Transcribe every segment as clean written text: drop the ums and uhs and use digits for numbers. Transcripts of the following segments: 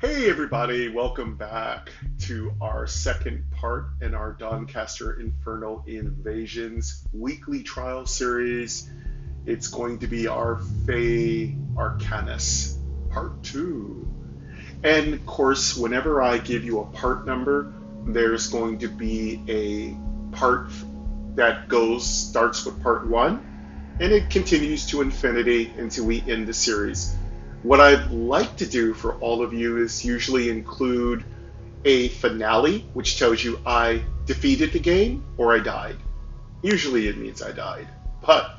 Hey everybody, welcome back to our second part in our Dawncaster Infernal Invasions weekly trial series. It's going to be our Fey Arcanist part 2. And of course, whenever I give you a part number, there's going to be a part that starts with part 1 and it continues to infinity until we end the series. What I'd like to do for all of you is usually include a finale, which tells you I defeated the game or I died. Usually it means I died. But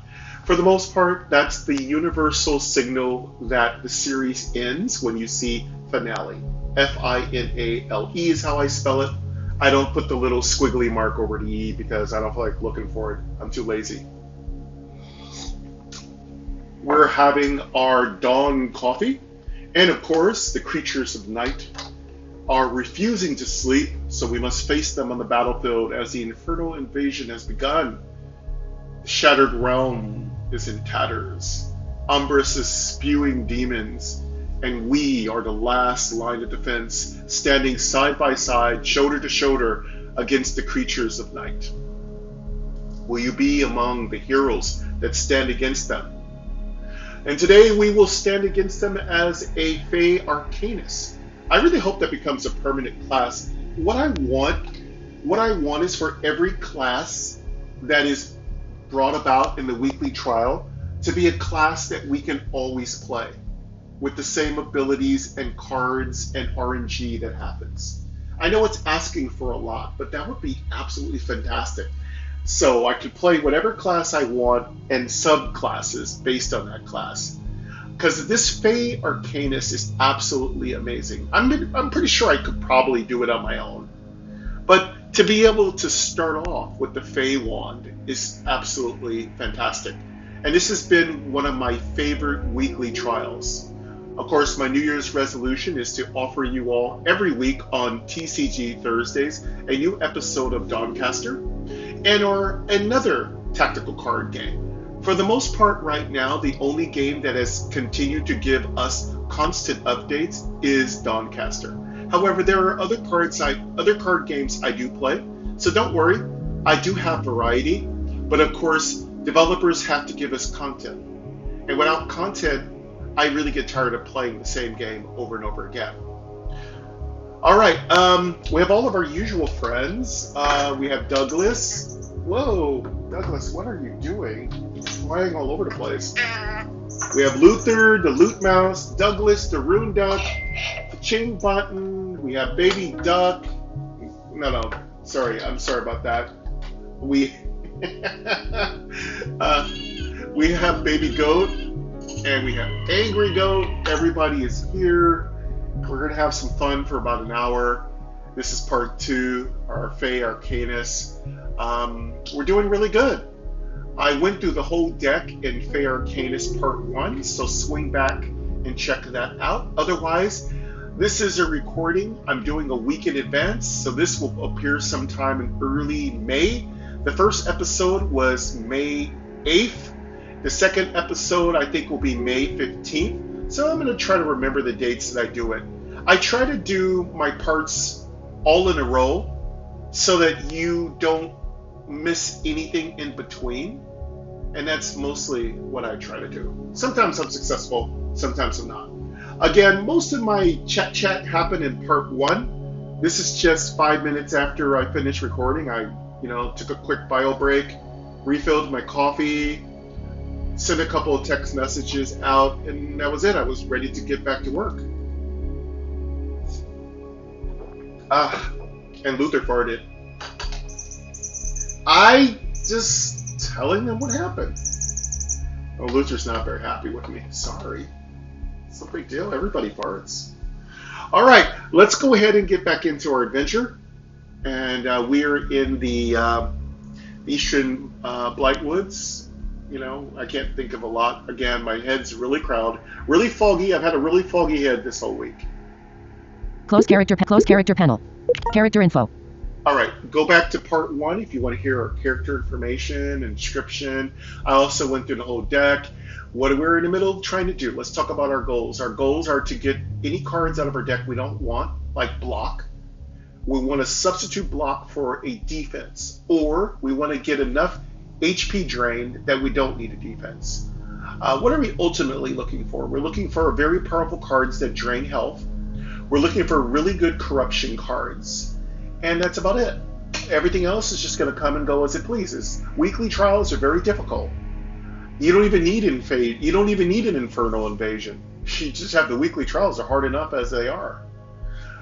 for the most part, that's the universal signal that the series ends when you see finale. F-I-N-A-L-E is how I spell it. I don't put the little squiggly mark over the E because I don't feel like looking for it. I'm too lazy. We're having our dawn coffee, and of course, the creatures of night are refusing to sleep, so we must face them on the battlefield as the Infernal Invasion has begun. The Shattered Realm is in tatters. Umbrus is spewing demons, and we are the last line of defense, standing side by side, shoulder to shoulder, against the creatures of night. Will you be among the heroes that stand against them? And today we will stand against them as a Fey Arcanist. I really hope that becomes a permanent class. What I want is for every class that is brought about in the weekly trial to be a class that we can always play with the same abilities and cards and RNG that happens. I know it's asking for a lot, but that would be absolutely fantastic. So I could play whatever class I want and subclasses based on that class. Because this Fey Arcanist is absolutely amazing. I'm pretty sure I could probably do it on my own. But to be able to start off with the Fey Wand is absolutely fantastic. And this has been one of my favorite weekly trials. Of course, my New Year's resolution is to offer you all every week on TCG Thursdays a new episode of Dawncaster or another tactical card game. For the most part right now, the only game that has continued to give us constant updates is Dawncaster. However, there are other card games I do play, so don't worry, I do have variety, but of course, developers have to give us content. And without content, I really get tired of playing the same game over and over again. All right, we have all of our usual friends. We have Douglas. Whoa, Douglas, what are you doing? You're flying all over the place. We have Luther, the Loot Mouse, Douglas, the Rune Duck, the Ching Button. We have Baby Duck. No, sorry, I'm sorry about that. We we have Baby Goat, and we have Angry Goat. Everybody is here. We're gonna have some fun for about an hour. This is part 2, our Fey Arcanist. We're doing really good. I went through the whole deck in Fey Arcanist part 1, so swing back and check that out. Otherwise, this is a recording I'm doing a week in advance, so this will appear sometime in early May. The first episode was May 8th. The second episode I think will be May 15th. So I'm going to try to remember the dates that I do it. I try to do my parts all in a row so that you don't miss anything in between. And that's mostly what I try to do. Sometimes I'm successful, sometimes I'm not. Again, most of my chat happened in part 1. This is just 5 minutes after I finished recording. I, took a quick bio break, refilled my coffee, sent a couple of text messages out, and that was it. I was ready to get back to work. And Luther farted. I just telling them what happened. Oh, Luther's not very happy with me. Sorry. It's no big deal. Everybody farts. All right, let's go ahead and get back into our adventure. And we're in the Eastern Blightwoods. I can't think of a lot. Again, my head's really really foggy. I've had a really foggy head this whole week. Close character panel. Character info. All right, go back to part 1 if you want to hear our character information and description. I also went through the whole deck. What we're in the middle of trying to do, let's talk about our goals. Our goals are to get any cards out of our deck we don't want, like block. We want to substitute block for a defense, or we want to get enough HP drain that we don't need a defense. What are we ultimately looking for? We're looking for very powerful cards that drain health. We're looking for really good corruption cards. And that's about it. Everything else is just going to come and go as it pleases. Weekly trials are very difficult. You don't even need an Infernal Invasion. You just have the weekly trials are hard enough as they are.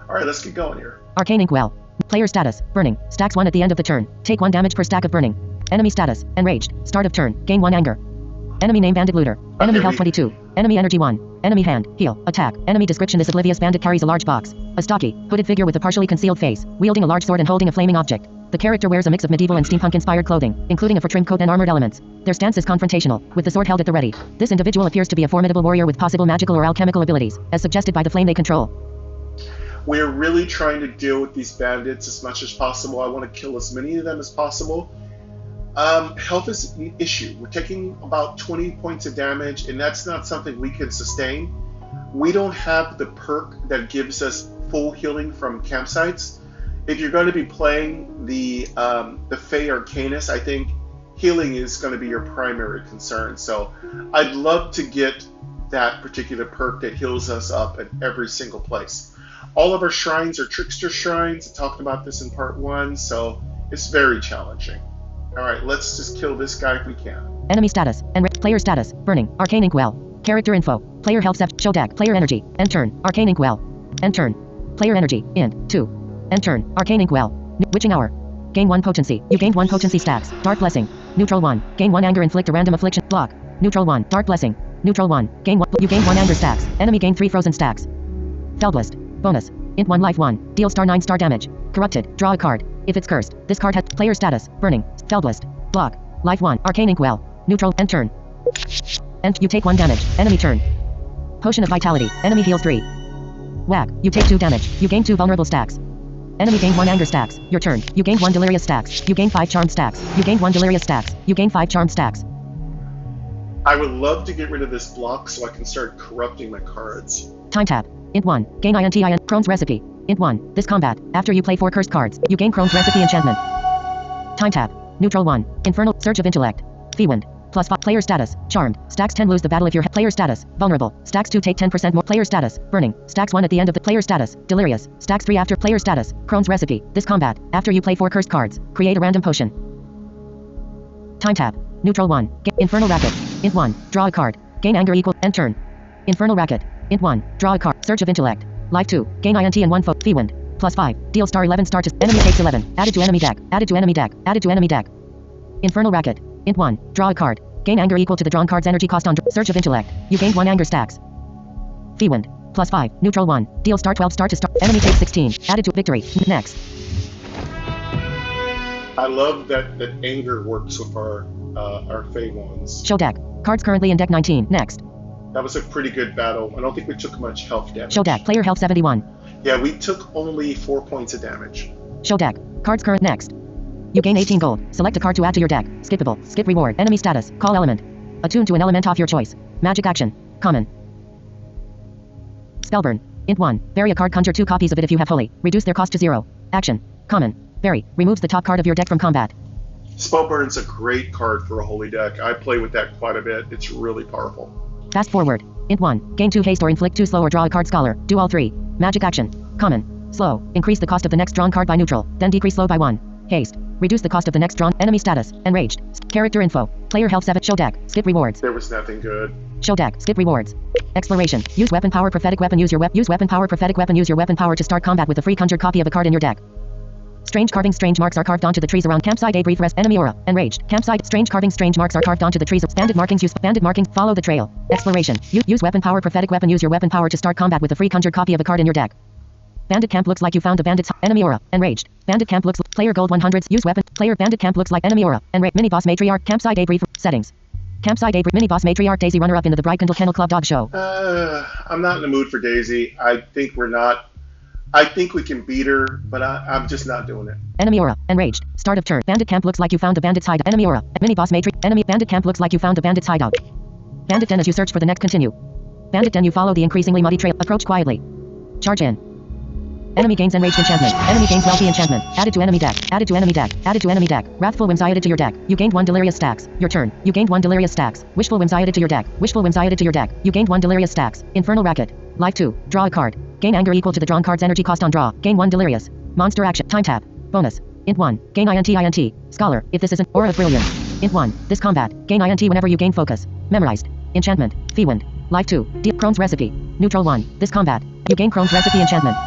All right, let's get going here. Arcane Inkwell. Player status, burning. Stacks 1 at the end of the turn. Take 1 damage per stack of burning. Enemy status, enraged. Start of turn. Gain 1 anger. Enemy name Bandit Looter. Enemy health 22. Enemy energy 1. Enemy hand. Heal. Attack. Enemy description: this oblivious bandit carries a large box. A stocky, hooded figure with a partially concealed face, wielding a large sword and holding a flaming object. The character wears a mix of medieval and steampunk-inspired clothing, including a fur-trimmed coat and armored elements. Their stance is confrontational, with the sword held at the ready. This individual appears to be a formidable warrior with possible magical or alchemical abilities, as suggested by the flame they control. We're really trying to deal with these bandits as much as possible. I want to kill as many of them as possible. Health is an issue. We're taking about 20 points of damage, and that's not something we can sustain. We don't have the perk that gives us full healing from campsites. If you're going to be playing the Fey Arcanist, I think healing is going to be your primary concern. So I'd love to get that particular perk that heals us up at every single place. All of our shrines are trickster shrines. I talked about this in part 1, so it's very challenging. All right, let's just kill this guy if we can. Enemy status, player status, burning. Arcane Inkwell. Character info. Player health 7. Show deck. Player energy. End turn. Arcane Inkwell. End turn. Player energy. End 2. End turn. Arcane Inkwell. Witching hour. Gain 1 potency. You gained 1 potency stacks. Dark blessing. Neutral 1. Gain 1 anger. Inflict a random affliction. Block. Neutral 1. Dark blessing. Neutral 1. Gain 1. You gain 1 anger stacks. Enemy gain 3 frozen stacks. Fellblast. Bonus. Int 1 life 1. Deal *9 star damage. Corrupted. Draw a card. If it's cursed, this card has player status. Burning. Fellblast. Block. Life 1. Arcane Inkwell. Neutral. End turn. End. You take 1 damage. Enemy turn. Potion of Vitality. Enemy heals 3. Whack. You take 2 damage. You gain 2 vulnerable stacks. Enemy gained 1 anger stacks. Your turn. You gained 1 delirious stacks. You gained 5 charmed stacks. You gained 1 delirious stacks. You gained 5 charmed stacks. I would love to get rid of this block so I can start corrupting my cards. Time tap. Int 1. Gain INT Chrome's Recipe. Int 1. This combat. After you play 4 cursed cards, you gain Chrome's Recipe enchantment. Time tap. Neutral 1. Infernal. Surge of Intellect. Fiend. Plus 5. Player status. Charmed. Stacks 10 lose the battle if your player status. Vulnerable. Stacks 2 take 10% more. Player status. Burning. Stacks 1 at the end of the player status. Delirious. Stacks 3 after player status. Chrome's Recipe. This combat. After you play 4 cursed cards, create a random potion. Time tap. Neutral 1. Infernal Racket. Int 1. Draw a card. Gain anger equal. End turn. Infernal Racket. Int 1. Draw a card. Surge of Intellect. Life 2. Gain INT and 1 Fiend. Plus 5. Deal *11 star to enemy takes 11. Added to enemy deck. Added to enemy deck. Added to enemy deck. Infernal Racket. Int 1. Draw a card. Gain anger equal to the drawn card's energy cost on Surge of Intellect. You gained 1 anger stacks. Fiend. Plus 5. Neutral 1. Deal *12 star to star. Enemy takes 16. Added to victory. Next. I love that anger works with our Fey ones. Show deck. Cards currently in deck 19. Next. That was a pretty good battle. I don't think we took much health damage. Show deck. Player health 71. Yeah, we took only 4 points of damage. Show deck. Cards current. Next. You gain 18 gold. Select a card to add to your deck. Skippable. Skip reward. Enemy status. Call element. Attune to an element of your choice. Magic action. Common. Spellburn. Int 1. Bury a card. Conjure 2 copies of it if you have holy. Reduce their cost to 0. Action. Common. Bury. Removes the top card of your deck from combat. Spellburn's a great card for a holy deck. I play with that quite a bit. It's really powerful. Fast forward. Int 1. Gain 2 haste or inflict 2 slow or draw a card. Scholar. Do all 3. Magic action. Common. Slow. Increase the cost of the next drawn card by neutral. Then decrease slow by 1. Haste. Reduce the cost of the next drawn. Enemy status. Enraged. Character info. Player health 7. Show deck. Skip rewards. There was nothing good. Show deck. Skip rewards. Exploration. Use weapon power prophetic weapon. Use your weapon power prophetic weapon. Use your weapon power to start combat with a free conjured copy of a card in your deck. Strange carving. Strange marks are carved onto the trees around campsite. A brief rest. Enemy aura. Enraged. Campsite. Strange carving. Strange marks are carved onto the trees. Bandit markings. Use bandit marking. Follow the trail. Exploration. Use weapon power prophetic weapon. Use your weapon power to start combat with a free conjured copy of a card in your deck. Bandit camp looks like you found a bandit's enemy aura. Enraged. Bandit camp looks player gold 100s. Use weapon. Player bandit camp looks like enemy aura. Enraged. Mini boss matriarch. Campsite. A brief settings. Campsite. A mini boss matriarch. Daisy runner up into the Bright Kennel Club dog show. I'm not in the mood for Daisy. I think we're not I think we can beat her, but I'm just not doing it. Enemy aura. Enraged. Start of turn. Bandit camp looks like you found a bandit's hideout. Enemy aura. Mini boss matrix. Enemy bandit camp looks like you found a bandit's hideout. Bandit den as you search for the next continue. Bandit den you follow the increasingly muddy trail. Approach quietly. Charge in. Enemy gains enraged enchantment. Enemy gains wealthy enchantment. Added to enemy deck. Added to enemy deck. Added to enemy deck. Wrathful whims added to your deck. You gained 1 delirious stacks. Your turn. You gained 1 delirious stacks. Wishful whims added to your deck. Wishful whims added to your deck. You gained 1 delirious stacks. Infernal racket. Life 2. Draw a card. Gain anger equal to the drawn card's energy cost on draw. Gain 1 delirious. Monster action. Time tap. Bonus. Int 1. Gain INT. Scholar. If this isn't Aura of Brilliance. Int 1. This combat. Gain INT whenever you gain focus. Memorized. Enchantment. Fiend. Life 2. Crone's recipe. Neutral 1. This combat. You gain Crone's recipe enchantment.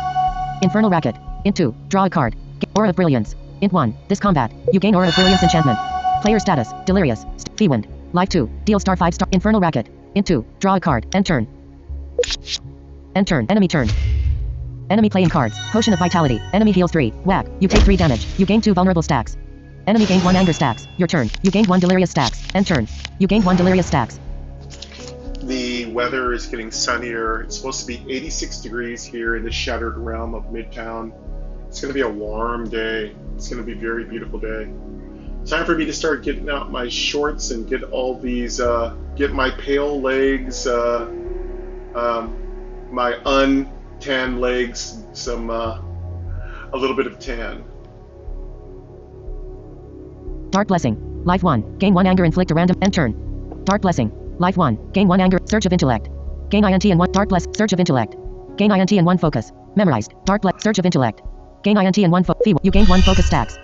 Infernal racket. Int 2. Draw a card. Aura of Brilliance. Int 1. This combat. You gain Aura of Brilliance enchantment. Player status. Delirious. Fiend. Life 2. Deal star 5 star. Infernal racket. Int 2. Draw a card. End turn. End turn. Enemy turn. Enemy playing cards. Potion of Vitality. Enemy heals 3. Whack. You take 3 damage. You gain 2 vulnerable stacks. Enemy gained 1 anger stacks. Your turn. You gained 1 delirious stacks. End turn. You gained 1 delirious stacks. The weather is getting sunnier. It's supposed to be 86 degrees here in the shattered realm of Midtown. It's going to be a warm day. It's going to be a very beautiful day. Time for me to start getting out my shorts and get all these, get my pale legs, my untanned legs, some, a little bit of tan. Dark Blessing. Life 1. Gain 1 anger, inflict a random. End turn. Dark Blessing. Life 1. Gain 1 anger. Surge of intellect. Gain INT and 1. Dark Bless. Surge of intellect. Gain INT and 1 focus. Memorized. Dark Bless. Surge of intellect. Gain INT and 1 focus. You gained 1 focus stacks.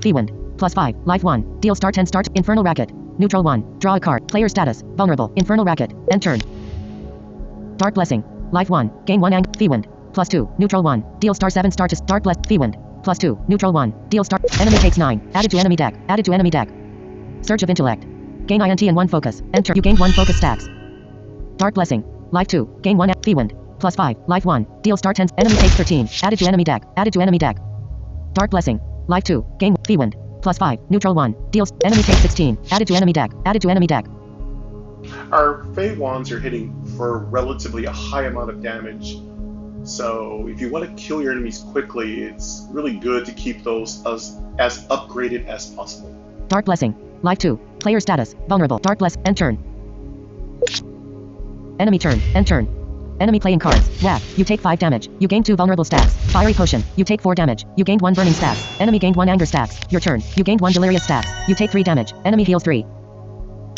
Fiend. Plus 5. Life 1. Deal star 10 start. Infernal racket. Neutral 1. Draw a card. Player status. Vulnerable. Infernal racket. End turn. Dark Blessing. Life 1. Gain 1 anger. Fiend. Plus 2. Neutral 1. Deal star 7 star to Dark Bless. Fiend. Plus 2. Neutral 1. Deal star. Enemy takes 9. Added to enemy deck. Added to enemy deck. Surge of intellect. Gain INT and 1 focus. Enter. You gained 1 focus stacks. Dark Blessing. Life 2. Gain 1 Fiend. Plus 5. Life 1. Deal star 10. Enemy takes 13. Added to enemy deck. Added to enemy deck. Dark Blessing. Life 2. Gain Fiend. Plus 5. Neutral 1. Deals. Enemy takes 16. Added to enemy deck. Added to enemy deck. Our Fey Wands are hitting for relatively a high amount of damage. So if you want to kill your enemies quickly, it's really good to keep those as upgraded as possible. Dark Blessing. Life 2. Player status. Vulnerable. Dark Bless. End turn. Enemy turn. End turn. Enemy playing cards. Whack. You take 5 damage. You gain 2 vulnerable stacks. Fiery potion. You take 4 damage. You gained 1 burning stacks. Enemy gained 1 anger stacks. Your turn. You gained 1 delirious stacks. You take 3 damage. Enemy heals 3.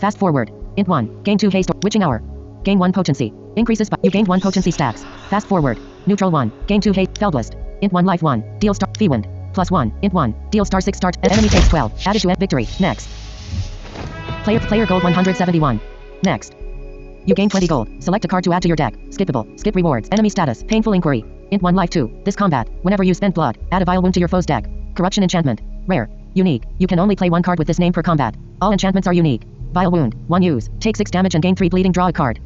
Fast forward. Int 1. Gain 2 haste. Witching hour. Gain 1 potency. Increases by. You gained 1 potency stacks. Fast forward. Neutral 1. Gain 2 haste. Feldwist. Int 1 life 1. Deal star. Fiend. Plus 1. Int 1. Deal star 6 start. Enemy takes 12. Added to victory. Next. Player gold 171. Next. You gain 20 gold. Select a card to add to your deck. Skippable. Skip rewards. Enemy status. Painful inquiry. Int 1 life 2. This combat. Whenever you spend blood, add a vile wound to your foe's deck. Corruption enchantment. Rare. Unique. You can only play 1 card with this name per combat. All enchantments are unique. Vile wound. 1 use. Take 6 damage and gain 3 bleeding. Draw a card.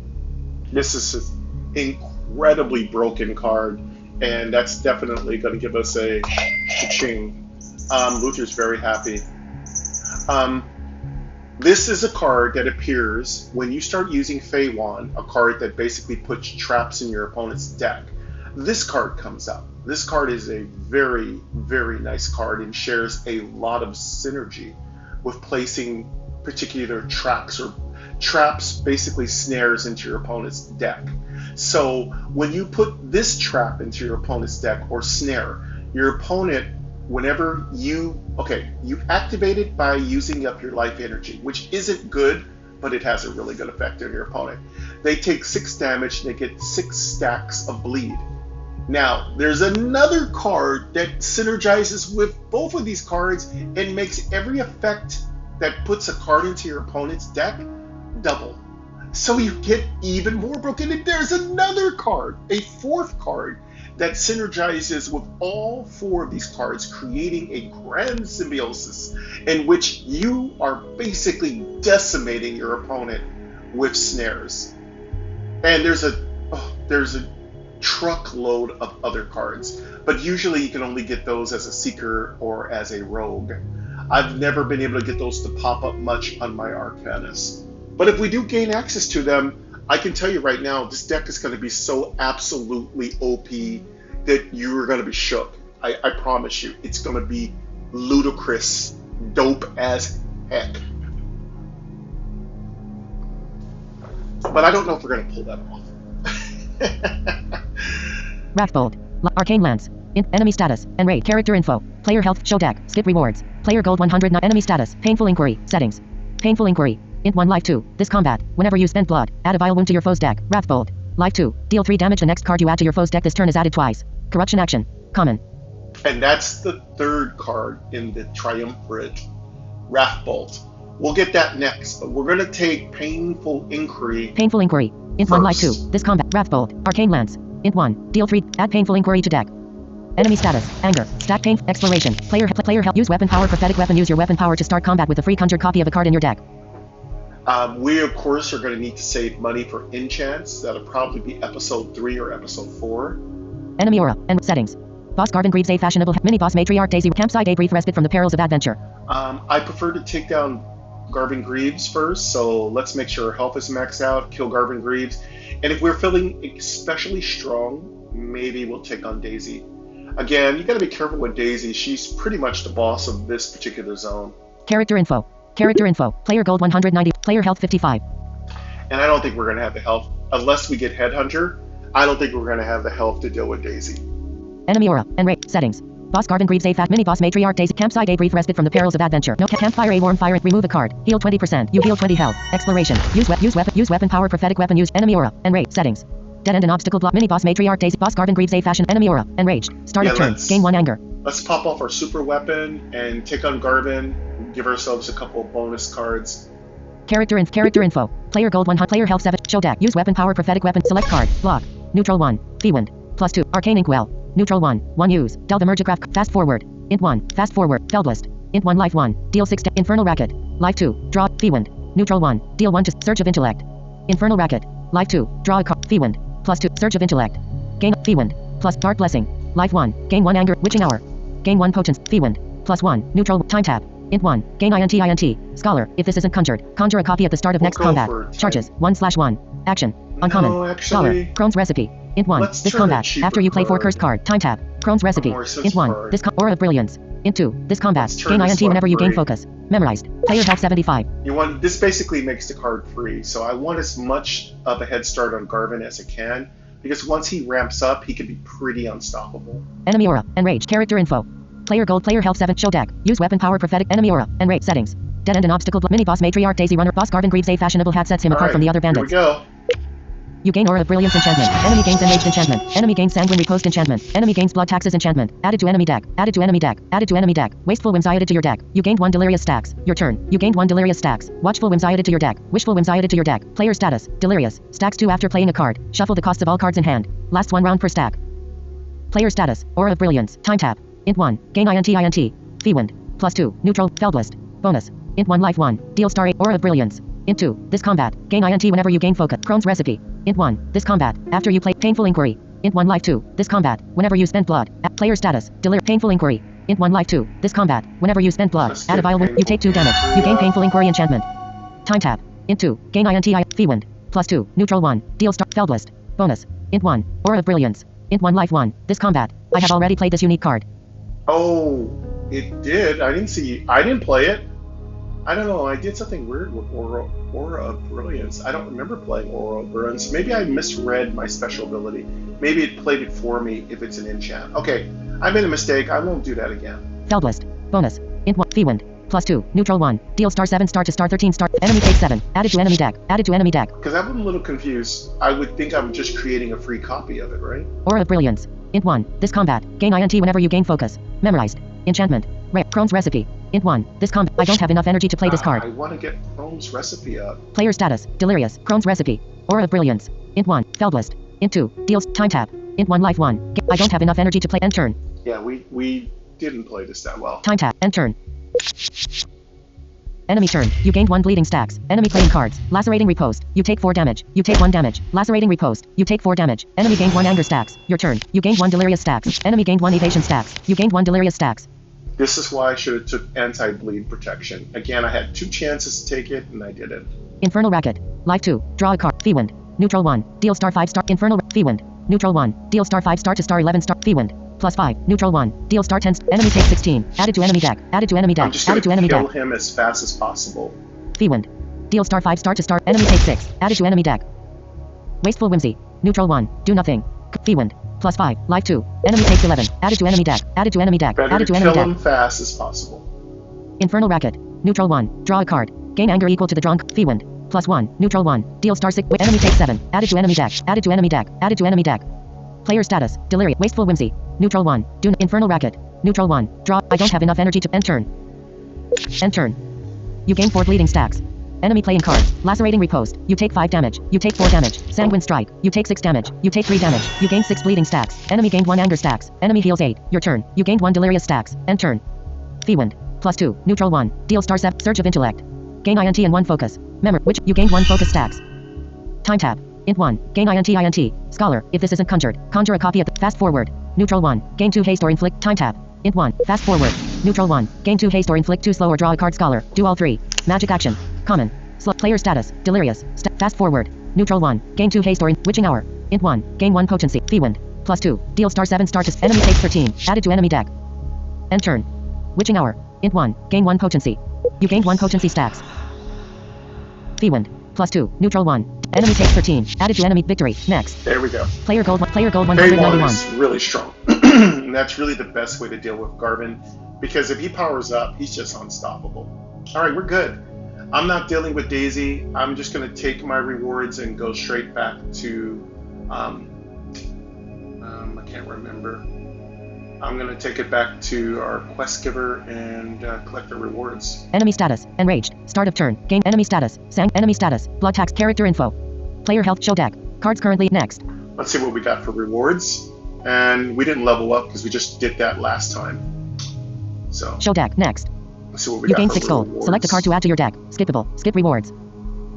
This is an incredibly broken card, and that's definitely going to give us a ching. Luther's very happy. This is a card that appears when you start using Fey Wand, a card that basically puts traps in your opponent's deck. This card comes up. This card is a very, very nice card and shares a lot of synergy with placing particular traps, basically snares into your opponent's deck. So when you put this trap into your opponent's deck or snare, your opponent, whenever you activate it by using up your life energy, which isn't good, but it has a really good effect on your opponent. They take 6 damage and they get 6 stacks of bleed. Now, there's another card that synergizes with both of these cards and makes every effect that puts a card into your opponent's deck double. So you get even more broken. And there's another card, a 4th card, that synergizes with all 4 of these cards, creating a grand symbiosis in which you are basically decimating your opponent with snares. And there's a truckload of other cards, but usually you can only get those as a seeker or as a rogue. I've never been able to get those to pop up much on my Arcanist. But if we do gain access to them, I can tell you right now, this deck is going to be so absolutely OP. that you're going to be shook. I promise you. It's going to be ludicrous, dope as heck. But I don't know if we're going to pull that off. Raftbolt. Arcane Lance. Enemy status. Enrage. Character info. Player health. Show deck. Skip rewards. Player gold 109. Enemy status. Painful inquiry. Settings. Painful inquiry. Int 1 Life 2. This combat. Whenever you spend blood, add a vile wound to your foe's deck. Raftbolt. Life 2. Deal 3 damage. The next card you add to your foe's deck this turn is added twice. Corruption action. Common. And that's the third card in the Triumvirate. Raftbolt. We'll get that next, but we're going to take Painful Inquiry. Painful inquiry. Int 1 Life 2. This combat. Raftbolt. Arcane Lance. Int 1. Deal 3. Add Painful Inquiry to deck. Enemy status. Anger. Stack pain. Exploration. Player help. Use weapon power. Prophetic weapon. Use your weapon power to start combat with a free conjured copy of a card in your deck. We, of course, are going to need to save money for enchants. That'll probably be episode 3 or episode 4. Enemy aura. And settings. Boss Garvin Greaves a fashionable mini-boss matriarch Daisy. Campsite a brief respite from the perils of adventure. I prefer to take down Garvin Greaves first, so let's make sure our health is maxed out, kill Garvin Greaves. And if we're feeling especially strong, maybe we'll take on Daisy. Again, you got to be careful with Daisy. She's pretty much the boss of this particular zone. Character info. Character info. Player gold 190. Player health 55. And I don't think we're going to have the health, unless we get Headhunter, I don't think we're going to have the health to deal with Daisy. Enemy aura. Enrage. Settings. Boss Garvin Greaves a fat mini-boss matriarch Daisy. Campsite a brief respite from the perils of adventure. No campfire a warm fire. Remove a card. Heal 20%. You heal 20 health. Exploration. Use weapon power. Prophetic weapon. Use enemy aura. Enrage. Settings. Dead end and obstacle block. Mini-boss matriarch Daisy. Boss Garvin Greaves a fashion. Enemy aura. Enraged. Start of turn. Gain 1 anger. Let's pop off our super weapon and take on Garvin. Give ourselves a couple of bonus cards. Character info. Player gold 100. Player health 7. Show deck. Use weapon power. Prophetic weapon. Select card. Block. Neutral 1. Fiend. +2. Arcane Inkwell. Neutral 1. 1 use. Del the Mergicraft. Fast forward. Int 1. Fast forward. Felblast. Int 1 Life 1. Deal 6. Infernal Racket. Life 2. Draw. Fiend. Neutral 1. Deal 1 to Surge of Intellect. Infernal Racket. Life 2. Draw a card. Fiend. +2. Surge of Intellect. Gain. Fiend. Plus Dark Blessing. Life 1. Gain 1 Anger. Witching Hour. Gain 1 Potence. Fiend. +1. Neutral. Time tap. Int 1. Gain INT. Scholar. If this isn't conjured, conjure a copy at the start of next combat. Charges. 1/1. Action. Uncommon. No, actually, Scholar. Crone's Recipe. Int 1. This combat. After you play 4 cursed card. Time tap. Crone's Recipe. Int 1. This Aura of Brilliance. Int 2. This combat. Gain INT whenever you gain focus. Memorized. Player health 75. This basically makes the card free, so I want as much of a head start on Garvin as I can, because once he ramps up, he can be pretty unstoppable. Enemy aura. Enrage. Character info. Player gold. Player health 7. Show deck. Use weapon power. Prophetic. Enemy aura. Enrage. Settings. Dead end and obstacle. Mini boss matriarch Daisy runner. Boss Garvin Greaves a fashionable hat sets him apart from the other bandits. Here we go. You gain Aura of Brilliance enchantment. Enemy gains Enraged enchantment. Enemy gains Sanguine Riposte enchantment. Enemy gains Blood Taxes enchantment. Added to enemy deck. Added to enemy deck. Added to enemy deck. Wasteful Whims added to your deck. You gained 1 Delirious stacks. Your turn. You gained 1 Delirious stacks. Watchful Whims added to your deck. Wishful Whims added to your deck. Player status. Delirious. Stacks 2 after playing a card. Shuffle the costs of all cards in hand. Lasts 1 round per stack. Player status. Aura of Brilliance. Time tap. Int 1. Gain INT. Fiend. +2. Neutral. Felblast. Bonus. Int 1 Life 1. Deal star 8. Aura of Brilliance. Int 2. This combat. Gain INT whenever you gain focus. Crone's Recipe. Int 1. This combat. After you play Painful Inquiry. Int 1 Life 2. This combat. Whenever you spend blood. Player status. Painful Inquiry. Int 1 Life 2. This combat. Whenever you spend blood. Add a vile wound. You take 2 damage. You gain Painful Inquiry enchantment. Time tap. Int 2. Gain INT. Fiend. +2. Neutral 1. Deal star. Felblast. Bonus. Int 1. Aura of Brilliance. Int 1 Life 1. This combat. I have already played this unique card. Oh, it did. I didn't play it. I don't know. I did something weird with Aura of Brilliance. I don't remember playing Aura of Brilliance. Maybe I misread my special ability. Maybe it played it for me if it's an enchant. Okay, I made a mistake. I won't do that again. Felblast. Bonus. Int 1. Fiend. +2. Neutral 1. Deal star 7 star to star 13 star. Enemy takes 7. Added to enemy deck. Added to enemy deck. Because I'm a little confused. I would think I'm just creating a free copy of it, right? Aura of Brilliance. Int 1. This combat. Gain INT whenever you gain focus. Memorized. Enchantment. Crone's Recipe. Int 1. This combat. I don't have enough energy to play this card. I want to get Crone's Recipe up. Player status. Delirious. Crone's Recipe. Aura of Brilliance. Int 1. Felblast. Int 2. Deals. Time tap. Int 1 Life 1. I don't have enough energy to play. End turn. Yeah, we didn't play this that well. Time tap. End turn. Enemy turn. You gained 1 bleeding stacks. Enemy playing cards. Lacerating Riposte. You take 4 damage. You take 1 damage. Lacerating Riposte. You take 4 damage. Enemy gained 1 anger stacks. Your turn. You gained 1 delirious stacks. Enemy gained 1 evasion stacks. You gained 1 delirious stacks. This is why I should have took anti-bleed protection. Again, I had 2 chances to take it, and I didn't. Infernal Racket. Life 2. Draw a card. Fiend. Neutral 1. Deal star 5 star. Infernal Fiend. Neutral 1. Deal star 5 star to star 11 star. Fiend. Plus 5. Neutral 1. Deal star 10. Enemy takes 16. Added to enemy deck. Added to enemy deck. I'm just Added to going enemy to kill deck. him as fast as possible. Fiend. Deal star 5 star to star. Enemy takes 6. Added to enemy deck. Wasteful Whimsy. Neutral 1. Do nothing. Fiend. Plus 5. Life 2. Enemy takes 11. Added to enemy deck. Added to enemy deck. Better Added to to enemy kill deck. him fast as possible. Infernal Racket. Neutral 1. Draw a card. Gain anger equal to the drawn. Fiend. Plus 1. Neutral 1. Deal star 6. Enemy takes 7. Added to enemy deck. Added to enemy deck. Added to enemy deck. Player status. Delirious. Wasteful Whimsy. Neutral 1. Do Infernal Racket. Neutral 1. Draw. I don't have enough energy to end turn. End turn. You gain 4 bleeding stacks. Enemy playing cards. Lacerating Riposte. You take 5 damage. You take 4 damage. Sanguine Strike. You take 6 damage. You take 3 damage. You gain 6 bleeding stacks. Enemy gained 1 anger stacks. Enemy heals 8. Your turn. You gained 1 delirious stacks. End turn. Fiend. Plus 2. Neutral 1. Deal star 7. Surge of Intellect. Gain INT and 1 focus. Memory. Which you gained 1 focus stacks. Time tap. Int 1. Gain INT. Scholar. If this isn't conjured, conjure a copy of the fast forward. Neutral 1. Gain 2 haste or inflict. Time tap. Int 1. Fast forward. Neutral 1. Gain 2 haste or inflict 2 slow or draw a card. Scholar. Do all 3. Magic action. Common. Slow. Player status. Delirious. Fast forward. Neutral 1. Gain 2 haste or witching hour. Int 1. Gain 1 potency. Fiend. Plus 2. Deal star 7 star to enemy takes 13. Added to enemy deck. End turn. Witching hour. Int 1. Gain 1 potency. You gained 1 potency stacks. Fiend. Plus 2. Neutral 1. Enemy takes 13. Added to enemy victory. Next. There we go. Player gold 191. Phase 1 is really strong. And that's really the best way to deal with Garvin, because if he powers up, he's just unstoppable. Alright, we're good. I'm not dealing with Daisy. I'm just going to take my rewards and go straight back to, I can't remember. I'm going to take it back to our quest giver and collect the rewards. Enemy status. Enraged. Start of turn. Gain enemy status. Sang. Enemy status. Blood tax. Character info. Player health. Show deck. Cards currently. Next. Let's see what we got for rewards. And we didn't level up because we just did that last time. So. Show deck. Next. Let's see what we You got gain for 6 gold. rewards. Select a card to add to your deck. Skippable. Skip rewards.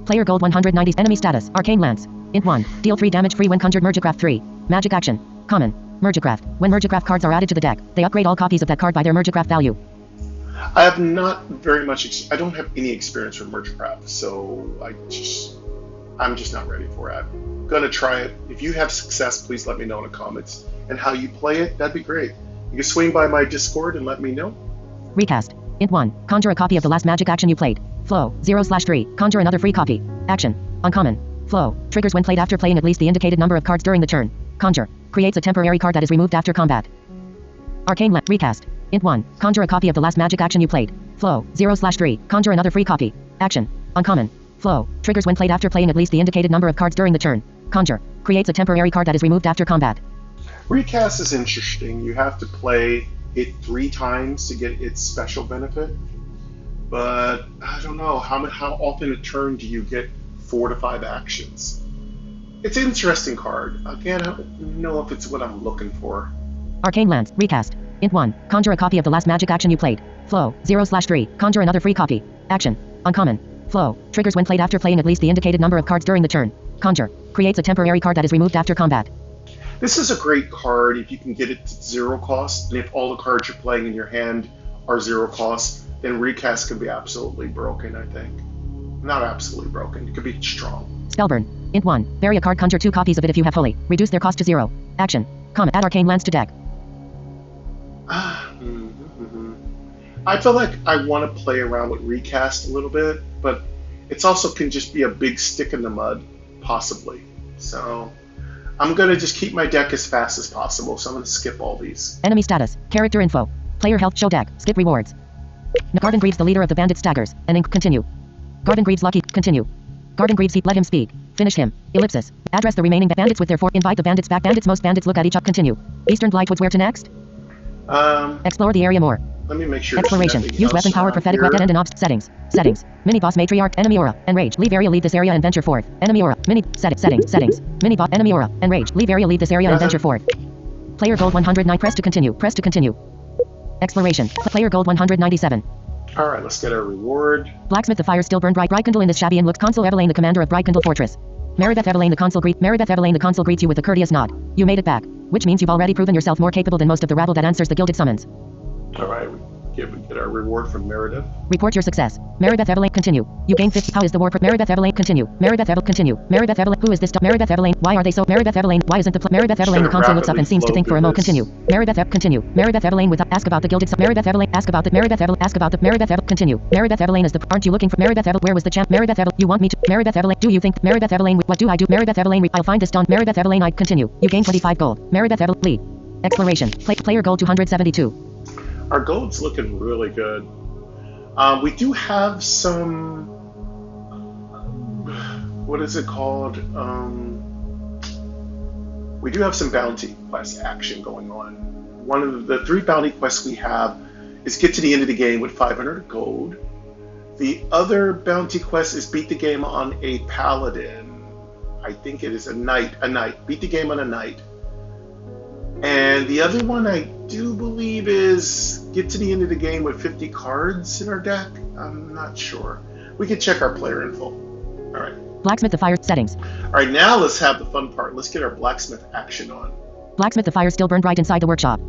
Player gold 190. Enemy status. Arcane Lance. Int 1. Deal 3 damage free when conjured. Mergecraft 3. Magic action. Common. Mergecraft. When Mergecraft cards are added to the deck, they upgrade all copies of that card by their Mergecraft value. I have not very much. I don't have any experience with Mergecraft, so I'm just not ready for it. I'm gonna try it. If you have success, please let me know in the comments. And how you play it, that'd be great. You can swing by my Discord and let me know. Recast. Int 1. Conjure a copy of the last magic action you played. Flow. 0/3. Conjure another free copy. Action. Uncommon. Flow. Triggers when played after playing at least the indicated number of cards during the turn. Conjure. Creates a temporary card that is removed after combat. Arcane Lance. Recast. Int 1. Conjure a copy of the last magic action you played. Flow. 0/3. Conjure another free copy. Action. Uncommon. Flow. Triggers when played after playing at least the indicated number of cards during the turn. Conjure. Creates a temporary card that is removed after combat. Recast is interesting. You have to play it 3 times to get its special benefit. But I don't know, how often a turn do you get 4 to 5 actions? It's an interesting card. Again, I don't know if it's what I'm looking for. Arcane Lance. Recast. Int 1. Conjure a copy of the last magic action you played. Flow. 0/3. Conjure another free copy. Action. Uncommon. Flow. Triggers when played after playing at least the indicated number of cards during the turn. Conjure. Creates a temporary card that is removed after combat. This is a great card if you can get it to 0 cost, and if all the cards you're playing in your hand are 0 cost, then Recast can be absolutely broken, I think. Not absolutely broken, it could be strong. Spellburn. Int 1. Bury a card. Conjure 2 copies of it if you have fully. Reduce their cost to 0. Action. Add Arcane Lance to deck. I feel like I want to play around with Recast a little bit, but it's also can just be a big stick in the mud, possibly. So I'm going to just keep my deck as fast as possible, so I'm going to skip all these. Enemy status. Character info. Player health. Show deck. Skip rewards. Garden Greaves, the leader of the bandit, staggers. And continue. Garden Greaves lucky. Continue. Garden Greaves, let him speak. Finish him. Ellipsis. Address the remaining bandits with their 4. Invite the bandits back. Bandits. Most bandits look at each other. Continue. Eastern Blightwoods. Where to next? Explore the area more. Let me make sure. Exploration. Use weapon power. Prophetic weapon and obst. Settings. Mini boss matriarch. Enemy aura. Enrage. Leave area. Leave this area and venture forth. Enemy aura. Mini settings. Mini boss. Enemy aura. Enrage. Leave area. Leave this area and venture forth. Player gold 109. Press to continue. Exploration. Player gold 197. Alright, let's get our reward. Blacksmith, the fire still burned bright. Brightcandle in this shabby and looks. Consul Evelyn, the commander of Brightcandle Fortress. Maribeth Evelyn, the consul greets you with a courteous nod. You made it back, which means you've already proven yourself more capable than most of the rabble that answers the gilded summons. Alright, get our reward from Meredith. Report your success. Maribeth Evelyn, continue. You gain 50. How is the war? Maribeth Evelyn, continue. Maribeth Evelyn, continue. Maribeth Evelyn, who is this? Maribeth Evelyn, why are they so? Maribeth Evelyn, why isn't the Maribeth Evelyn? The console looks up and seems to think for a moment. Continue. Maribeth continue. Maribeth Evelyn with ask about the gilded. Maribeth Evelyn, ask about the Maribeth Evelyn, ask about the Maribeth Evelyn. Continue. Maribeth Evelyn is the. Aren't you looking for Maribeth Evelyn? Where was the champ? Maribeth Evelyn, you want me to? Maribeth Evelyn, do you think Maribeth Evelyn? What do I do? Maribeth Evelyn, I'll find this done. Maribeth Evelyn, I continue. You gain 25 gold. Maribeth Evelyn, lead. Exploration. Player gold 272. Our gold's looking really good. We do have some. What is it called? We do have some bounty quest action going on. One of the 3 bounty quests we have is get to the end of the game with 500 gold. The other bounty quest is beat the game on a paladin. I think it is a knight. Beat the game on a knight. And the other one I do believe is get to the end of the game with 50 cards in our deck. I'm not sure. We can check our player info. All right. Blacksmith the fire settings. All right, now let's have the fun part. Let's get our blacksmith action on. Blacksmith the fire still burned right inside the workshop.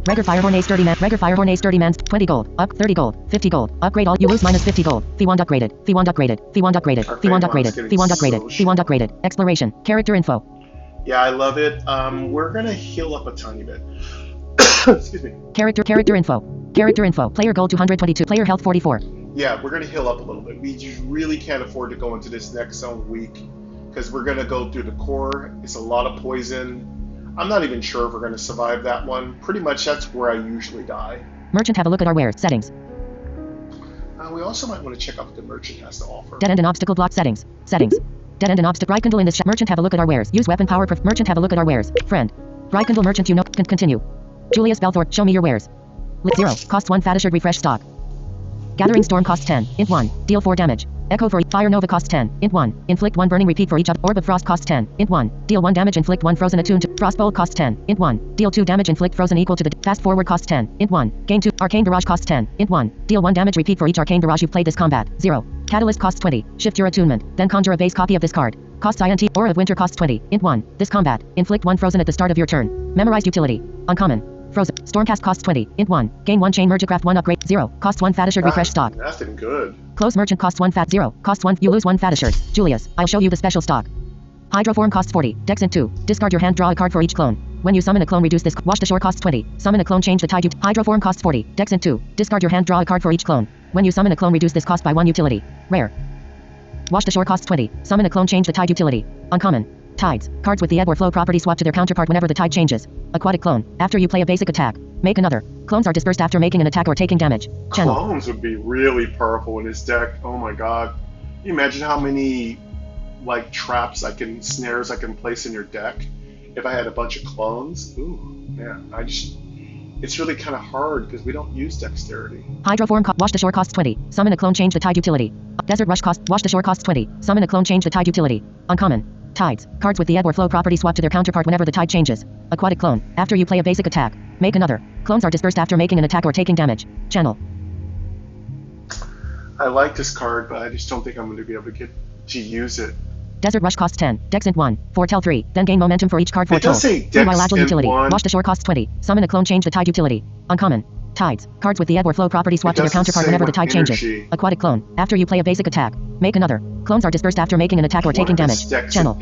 Regular Firehorn A sturdy man. Regular Firehorn A sturdy man. 20 gold. Up 30 gold. 50 gold. Upgrade all. You lose minus 50 gold. Fee 1 upgraded. Fee 1 upgraded. Fee 1 upgraded. Fee 1 upgraded. Fee 1 upgraded. Fee 1 upgraded. Exploration. Character info. Yeah, I love it. We're gonna heal up a tiny bit. Excuse me. Character info. Character info. Player gold 222. Player health 44. Yeah, we're gonna heal up a little bit. We just really can't afford to go into this next zone week because we're gonna go through the core. It's a lot of poison. I'm not even sure if we're gonna survive that one. Pretty much that's where I usually die. Merchant, have a look at our wares settings. We also might want to check out what the merchant has to offer. Dead end and obstacle block settings. Dead end and obstacle. Rykindle in this shop. Merchant, have a look at our wares. Use weapon power. Merchant, have a look at our wares. Friend. Rykindle merchant, you know. Continue. Julius Belthorpe, show me your wares. Lit 0. Costs 1 Fatishered refresh stock. Gathering Storm costs 10. Int 1. Deal 4 damage. Echo for Fire Nova costs 10. Int 1. Inflict 1 burning repeat for each Orb of Frost costs 10. Int 1. Deal 1 damage. Inflict 1 frozen attuned to Frostbolt costs 10. Int 1. Deal 2 damage. Inflict frozen equal to the Fast Forward costs 10. Int 1. Gain 2. Arcane Barrage costs 10. Int 1. Deal 1 damage. Repeat for each Arcane Barrage you've played this combat. 0. Catalyst costs 20. Shift your attunement. Then conjure a base copy of this card. Costs INT. Aura of Winter costs 20. Int 1. This combat. Inflict 1 frozen at the start of your turn. Memorized utility. Uncommon. Frozen. Stormcast costs 20. Int 1. Gain 1 chain Mergicraft 1 upgrade. 0. Costs 1 Fatishered refresh stock. Nothing good. Close merchant costs 1 fat 0. Costs 1. You lose 1 Fatishered. Julius, I'll show you the special stock. Hydroform costs 40. Dex Int 2. Discard your hand, draw a card for each clone. When you summon a clone, reduce this. Wash the shore costs 20. Summon a clone, change the tide. Hydroform costs 40. Dex Int 2. Discard your hand, draw a card for each clone. When you summon a clone, reduce this cost by 1 utility. Rare. Wash the shore costs 20. Summon a clone, change the tide utility. Uncommon. Tides. Cards with the ebb or flow property swap to their counterpart whenever the tide changes. Aquatic clone. After you play a basic attack, make another. Clones are dispersed after making an attack or taking damage. Channel. Clones would be really powerful in this deck. Oh my god. Can you imagine how many like traps snares I can place in your deck if I had a bunch of clones? Ooh, man, it's really kind of hard because we don't use dexterity. Hydroform wash the shore costs 20. Summon a clone, change the tide utility. Desert rush cost wash the shore costs 20. Summon a clone, change the tide utility. Uncommon. Tides. Cards with the ebb or flow property swap to their counterpart whenever the tide changes. Aquatic clone. After you play a basic attack, make another. Clones are dispersed after making an attack or taking damage. Channel. I like this card, but I just don't think I'm going to be able to get to use it. Desert Rush costs 10. Dex Int 1. Foretell 3. Then gain momentum for each card It foretold. does say Dex Agile Int utility. 1. Wash the shore costs 20. Summon a clone, change the tide utility. Uncommon. Tides. Cards with the ebb or flow property swap to their counterpart whenever the tide changes. Aquatic clone. After you play a basic attack, make another. Clones are dispersed after making an attack or taking damage. Channel.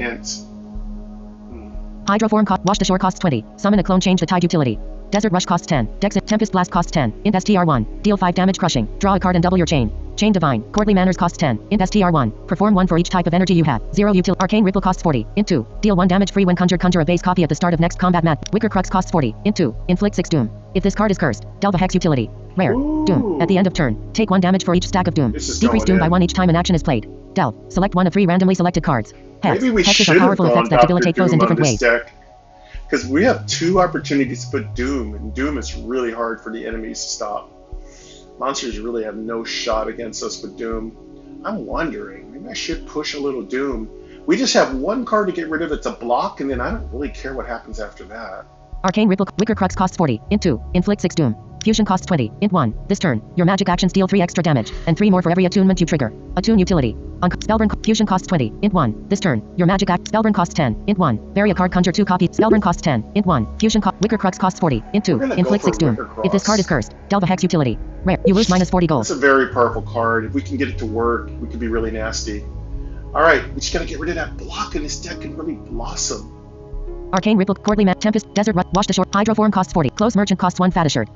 Hydroform wash the shore costs 20. Summon a clone, change the tide utility. Desert Rush costs 10. Dex Tempest Blast costs 10. Int STR1. Deal 5 damage crushing. Draw a card and double your chain. Chain Divine. Courtly Manners costs 10. Int STR1. Perform 1 for each type of energy you have. 0 util. Arcane Ripple costs 40. Int 2. Deal 1 damage free when conjured. Conjure a base copy at the start of next combat mat. Wicker Crux costs 40. Int 2. Inflict 6 doom. If this card is cursed, delve a hex utility. Rare. Ooh. Doom. At the end of turn, take 1 damage for each stack of doom. Decrease doom by 1 each time an action is played. Delve. Select 1 of 3 randomly selected cards. Hex. Maybe we Hexes should are powerful have effects gone that debilitate Dr. foes in Doom different on ways. this deck. Because we have 2 opportunities to put Doom, and Doom is really hard for the enemies to stop. Monsters really have no shot against us with Doom. I'm wondering, maybe I should push a little Doom. We just have 1 card to get rid of. It's a block, and then I don't really care what happens after that. Arcane Ripple. Wicker Crux costs 40. Int 2. Inflict 6 doom. Fusion costs 20. Int 1. This turn, your magic actions deal 3 extra damage, and 3 more for every attunement you trigger. Attune utility. On Spellburn Fusion costs 20. Int 1. This turn, your magic act Spellburn costs 10. Int 1. Vary a card conjure 2 copy. Spellburn costs 10. Int 1. Fusion Wicker Crux costs 40. Int 2. Inflict 6 doom. If this card is cursed, delve a hex utility. Rare. You lose minus 40 gold. It's a very powerful card. If we can get it to work, we could be really nasty. Alright, we just gotta get rid of that block and this deck can really blossom. Arcane Ripple, Courtly Man, Tempest, Desert Rut, Wash Ashore, Hydroform costs 40. Close Merchant costs 1 Fat Assured.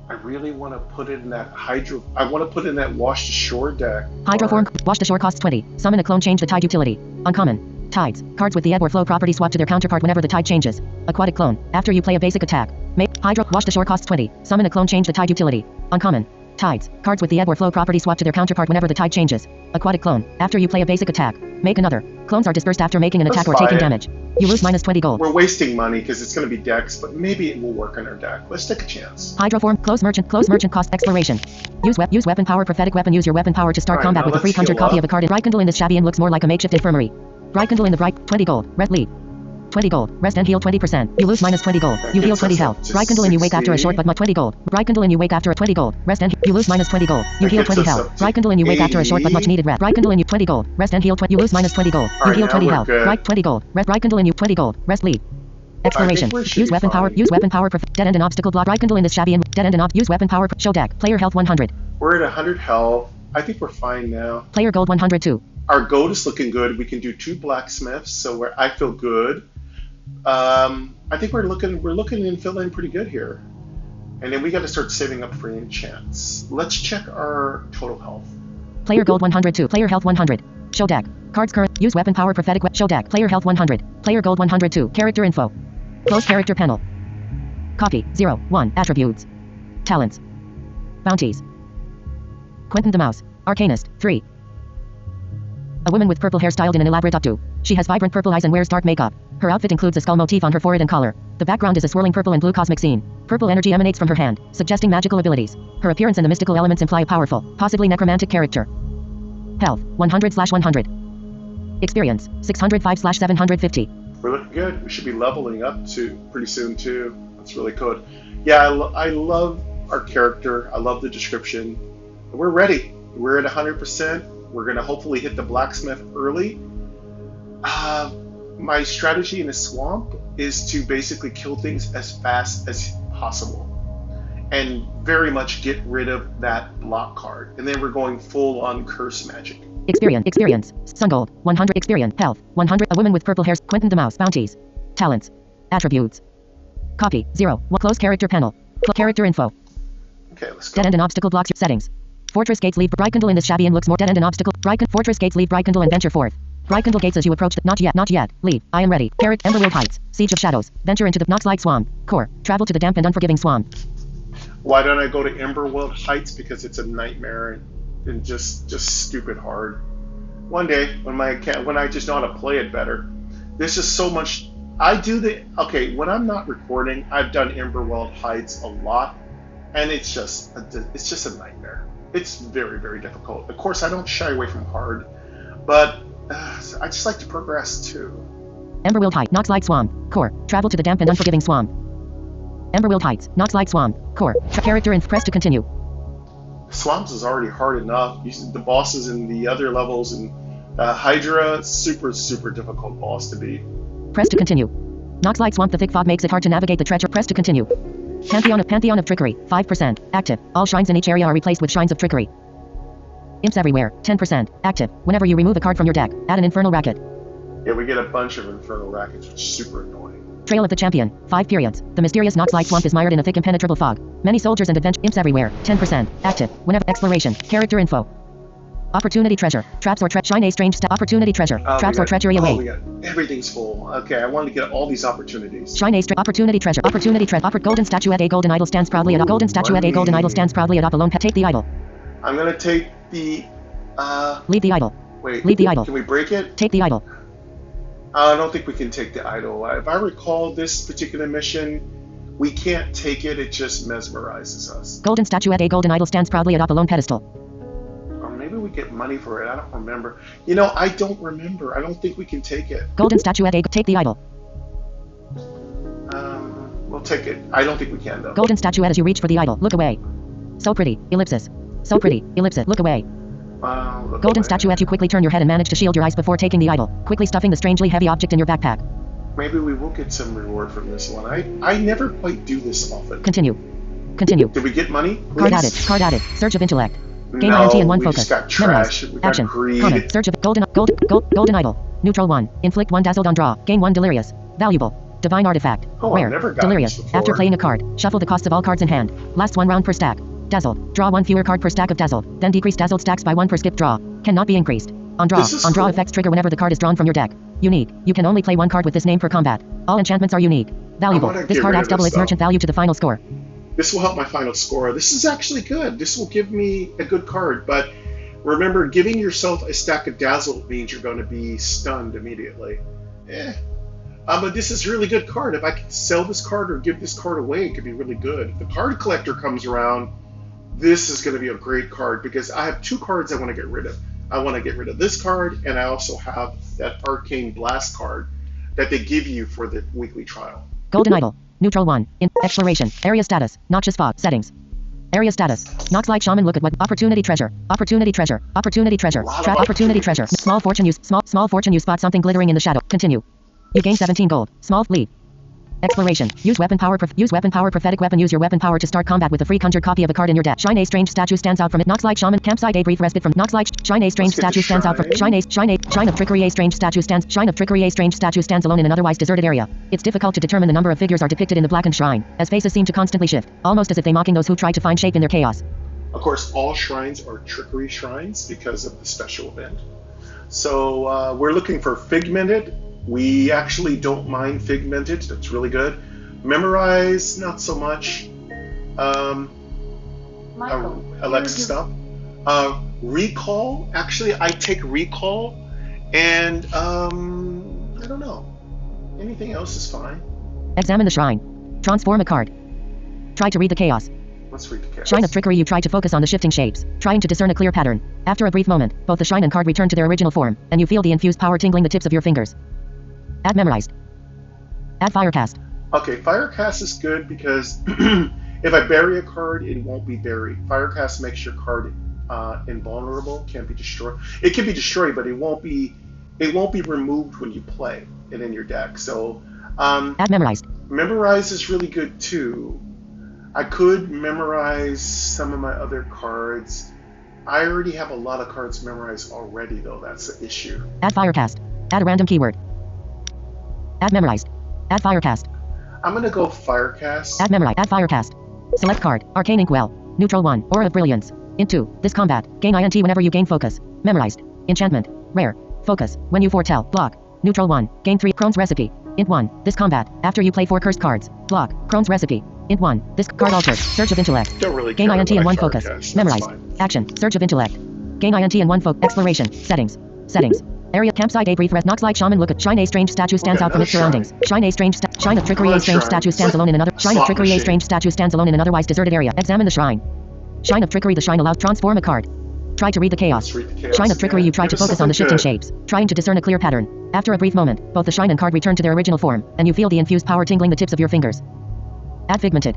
I really want to put it in that I want to put it in that Wash Ashore deck. Hydroform, Wash Ashore costs 20. Summon a clone, change the tide utility. Uncommon. Tides. Cards with the ebb or flow property swap to their counterpart whenever the tide changes. Aquatic Clone. After you play a basic attack. Make Hydro, Wash Ashore costs 20. Summon a clone, change the tide utility. Uncommon. Tides. Cards with the ebb or flow property swap to their counterpart whenever the tide changes. Aquatic Clone. After you play a basic attack. Make another. Clones are dispersed after making an attack or taking damage. You lose minus 20 gold. We're wasting money because it's going to be decks, but maybe it will work on our deck. Let's take a chance. Hydroform, Close Merchant cost exploration. Use weapon power, prophetic weapon. Use your weapon power to start combat with a free conjured copy of a card. Brykindle in this shabby and looks more like a makeshift infirmary. Brykindle in the Bright, 20 gold. Red lead. 20 gold. Rest and heal 20%. You lose minus 20 gold. You heal 20 health. Brykindle and you wake after a short but 20 gold. Brykindle and you wake after a 20 gold. Rest and you lose minus 20 gold. You heal 20 health. Brykindle and you wake after a short but much needed rest. Brykindle and you 20 gold. Rest and heal 20. You lose minus 20 gold. You heal 20 health. Bryke 20 gold. Rest Brykindle and you 20 gold. Rest lead. Exploration. Use weapon power. Use weapon power. Dead end and obstacle block. Brykindle in this shabby and dead end and use weapon power. Show deck. Player health 100. We're at 100 health. I think we're fine now. Player gold 102. Our gold is looking good. We can do 2 blacksmiths, so I feel good. I think we're looking and feeling pretty good here. And then we got to start saving up for enchants. Let's check our total health. Player gold 102. Player health 100. Show deck. Cards current. Use weapon power. Prophetic show deck. Player health 100. Player gold 102. Character info. Close character panel. Copy 0 1 attributes. Talents. Bounties. Quentin the Mouse. Arcanist 3. A woman with purple hair styled in an elaborate updo. She has vibrant purple eyes and wears dark makeup. Her outfit includes a skull motif on her forehead and collar. The background is a swirling purple and blue cosmic scene. Purple energy emanates from her hand, suggesting magical abilities. Her appearance and the mystical elements imply a powerful, possibly necromantic character. Health 100/100. Experience 605/750. We're looking good. We should be leveling up to pretty soon too. That's really good. Yeah, I love our character. I love the description. We're ready. We're at 100%. We're going to hopefully hit the blacksmith early. My strategy in the swamp is to basically kill things as fast as possible and very much get rid of that block card. And then we're going full on curse magic. Experience. Sun gold 100. Experience. Health 100. A woman with purple hair. Quentin the Mouse. Bounties. Talents. Attributes. Copy 0 1. Close character panel. Character info. Okay, let's go. Dead end and obstacle blocks. Settings. Fortress gates lead Brykindle in this shabby and looks more dead end and obstacle. Fortress gates lead Brykindle and venture forth. Brykindle gates as you approach the not yet. Leave. I am ready. Emberwood Heights. Siege of Shadows. Venture into the Noxlight Swamp. Core. Travel to the damp and unforgiving swamp. Why don't I go to Emberwood Heights? Because it's a nightmare and just stupid hard. One day when I just know how to play it better. There's just so much. When I'm not recording, I've done Emberwood Heights a lot, and it's just a nightmare. It's very, very difficult. Of course, I don't shy away from hard, but I just like to progress too. Emberwild Heights, Noxlight Swamp, Core. Travel to the damp and unforgiving swamp. Emberwild Heights, Noxlight Swamp, Core. Character and press to continue. Swamps is already hard enough. The bosses in the other levels and Hydra, super, super difficult boss to beat. Press to continue. Noxlight Swamp, the thick fog makes it hard to navigate the treacher. Press to continue. Pantheon of Trickery, 5%, active. All shrines in each area are replaced with Shrines of Trickery. Imps everywhere, 10%, active. Whenever you remove a card from your deck, add an Infernal Racket. Yeah, we get a bunch of Infernal Rackets, which is super annoying. Trail of the Champion, 5 periods. The mysterious Noxlight Swamp is mired in a thick impenetrable fog. Many soldiers and adventure. Imps everywhere, 10%, active. Whenever exploration, character info. Opportunity treasure, traps or shine a strange opportunity treasure, traps or treachery away. Everything's full. Okay, I wanted to get all these opportunities. Shine a opportunity treasure, golden statuette. A golden idol stands proudly at a golden statuette. A golden idol stands proudly atop alone. Take the idol. I'm gonna take the. Leave the idol. Wait. Leave the idol. Can we break it? Take the idol. I don't think we can take the idol. If I recall this particular mission, we can't take it. It just mesmerizes us. Golden statuette. A golden idol stands proudly atop a lone pedestal. Maybe we get money for it. I don't remember. I don't remember. I don't think we can take it. Golden statuette. Take the idol. We'll take it. I don't think we can, though. Golden statuette as you reach for the idol. Look away. So pretty. Ellipsis. So pretty. Ellipsis. Look away. Golden statuette. You quickly turn your head and manage to shield your eyes before taking the idol, quickly stuffing the strangely heavy object in your backpack. Maybe we will get some reward from this one. I never quite do this often. Continue. Continue. Did we get money? Please? Card added. Card added. Surge of intellect. Gain No, INT and 1 we focus. just got trash. We got Action. greed. Comment. Surge of golden idol. Neutral 1. Inflict 1 dazzled on draw. Gain 1 delirious. Valuable. Divine artifact. Oh, I've Rare. never gotten Delirious. this before. After playing a card, shuffle the cost of all cards in hand. Last 1 round per stack. Dazzled. Draw 1 fewer card per stack of dazzled. Then decrease dazzled stacks by 1 per skip draw. Cannot be increased. On draw. This is On draw cool. effects trigger whenever the card is drawn from your deck. Unique. You can only play 1 card with this name per combat. All enchantments are unique. Valuable. wanna This get card rid adds of double this, its though. merchant value to the final score. This will help my final score. This is actually good. This will give me a good card, but remember, giving yourself a stack of dazzle means you're going to be stunned immediately. But this is a really good card. If I can sell this card or give this card away, it could be really good. If the card collector comes around, this is going to be a great card because I have 2 cards I want to get rid of. I want to get rid of this card, and I also have that Arcane Blast card that they give you for the weekly trial. Golden idol. Neutral 1. In exploration. Area status. Noxious fog. Settings. Area status. Nox like shaman. Look at what opportunity treasure. Opportunity treasure. Opportunity treasure. Trap opportunity treasure. Small fortune use. Small fortune use. Spot something glittering in the shadow. Continue. You gain 17 gold. Small lead. Exploration. Use weapon power. Use weapon power. Prophetic weapon. Use your weapon power to start combat with a free conjured copy of a card in your deck. Shine a strange statue stands out from it. Nox like shaman. Campsite. A brief respite from Nox like shine a strange statue stands out from shine of trickery. A strange statue stands. Shine of trickery. A strange statue stands alone in an otherwise deserted area. It's difficult to determine the number of figures are depicted in the blackened shrine, as faces seem to constantly shift, almost as if they mocking those who try to find shape in their chaos. Of course, all shrines are trickery shrines because of the special event. So we're looking for Figmented. We actually don't mind Figmented. That's really good. Memorize, not so much. Alexa, stop. Recall, actually, I take Recall. And, I don't know. Anything else is fine. Examine the shrine. Transform a card. Try to read the chaos. Let's read the chaos. Shine of trickery. You try to focus on the shifting shapes, trying to discern a clear pattern. After a brief moment, both the shrine and card return to their original form, and you feel the infused power tingling the tips of your fingers. Add memorized. Add firecast. Okay, Firecast is good because if I bury a card, it won't be buried. Firecast makes your card invulnerable, can't be destroyed. It can be destroyed, but it won't be removed when you play it in your deck. So add memorized. Memorize is really good too. I could memorize some of my other cards. I already have a lot of cards memorized already, though. That's the issue. Add firecast. Add a random keyword. Add memorized. Add firecast. I'm gonna go Firecast. Add memorized. Add firecast. Select card. Arcane Inkwell. Neutral 1. Aura of Brilliance. Int 2. This combat. Gain INT whenever you gain focus. Memorized. Enchantment. Rare. Focus. When you foretell. Block. Neutral 1. Gain 3. Crone's Recipe. Int 1. This combat. After you play 4 cursed cards. Block. Crone's Recipe. Int 1. This card altered. Surge of Intellect. Don't really Gain care INT about and 1 Firecast. focus. That's Memorized. fine. Action. Surge of Intellect. Gain INT and 1 focus. Exploration. Settings. Settings. Area campsite. A brief rest. Nox like shaman. Look at shine. A strange statue stands Okay, out from its another surroundings. Shine a strange shine of trickery. A Another strange shrine. statue It's stands like alone in another shine of slot trickery. A machine. strange statue stands alone in an otherwise deserted area. Examine the shrine. Shine of trickery. The shrine allows transform a card. Try to read the chaos. Let's read the chaos Shine of trickery. again. You try to Give us focus on the something shifting good. shapes, trying to discern a clear pattern. After a brief moment, both the shrine and card return to their original form, and you feel the infused power tingling the tips of your fingers. Add Figmented.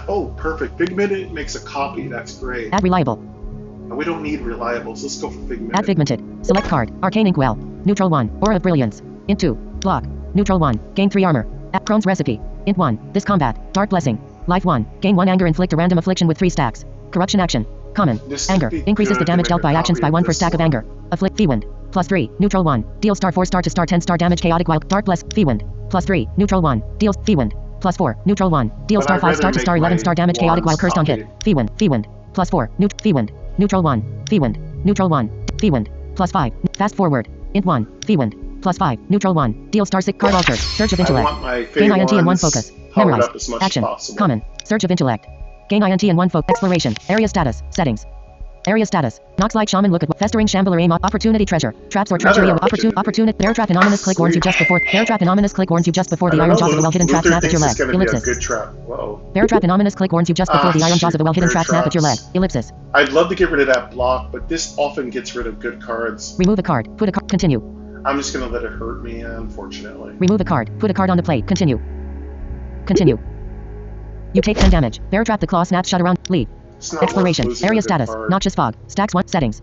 Oh, perfect. Figmented makes a copy. That's great. Add Reliable. And we don't need reliables. Let's go for Figmented. Add Figmented. Select card. Arcane Inkwell. Neutral 1. Aura of Brilliance. Int 2. Block. Neutral 1. Gain 3 armor. Add Crone's Recipe. Int 1. This combat. Dark Blessing. Life 1. Gain 1 anger. Inflict a random affliction with 3 stacks. Corruption action. Common. This Anger. could be Increases good the to damage make dealt a by actions copy by of 1 per this stack of one. anger. Afflict. Fiend. +3. Neutral 1. Deals star 4 star to star 10 star damage. Chaotic wild. Dark Bless. Fiend. +3. Neutral 1. Deals. Fiend. +4. Neutral 1. Deals But star I'd 5 star rather to star make 11 my star damage. Chaotic wild. wands Cursed on hit. copied. Fiend. +4. Fiend. Neutral 1. Fiend. Neutral 1. Fiend. +5. Fast forward. Int 1. Fiend. +5. Neutral 1. Deal star 6 card altered. Surge of I Intellect. want my Gain favorite INT and 1 ones focus. powered Memorized. up as much Action. as possible. Common. Surge of Intellect. Gain INT and 1 focus. Exploration. Area status. Settings. Area status. Nox like shaman. Look at what festering shambler aim. Opportunity treasure. Traps or treachery. Another Opportunity. Bear trap anonymous click warns you just before. Bear trap anonymous click warns you just before the I iron don't jaws know, of a well hidden trap Luther snap at your thinks leg. it's gonna be a Ellipsis. good trap. Whoa. Bear trap anonymous click warns you just before the iron jaws of a well hidden bear trap snap at your leg. traps. Ellipsis. I'd love to get rid of that block, but this often gets rid of good cards. Remove a card. Put a card. Continue. I'm just gonna let it hurt me, unfortunately. Remove a card. Put a card on the plate. Continue. Continue. You take 10 damage. Bear trap the claw snaps shut around. Leave. It's not Exploration. worth losing Area a good status. card. Noxious fog. Stacks 1. Settings.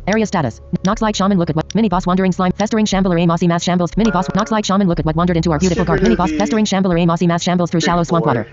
Area status. Nox like shaman look at what. Mini boss wandering slime. Festering shambler mossy mass shambles. Mini boss. Nox like shaman look at what wandered into our beautiful garden. Mini boss. Festering shambler mossy mass shambles through shallow swamp water.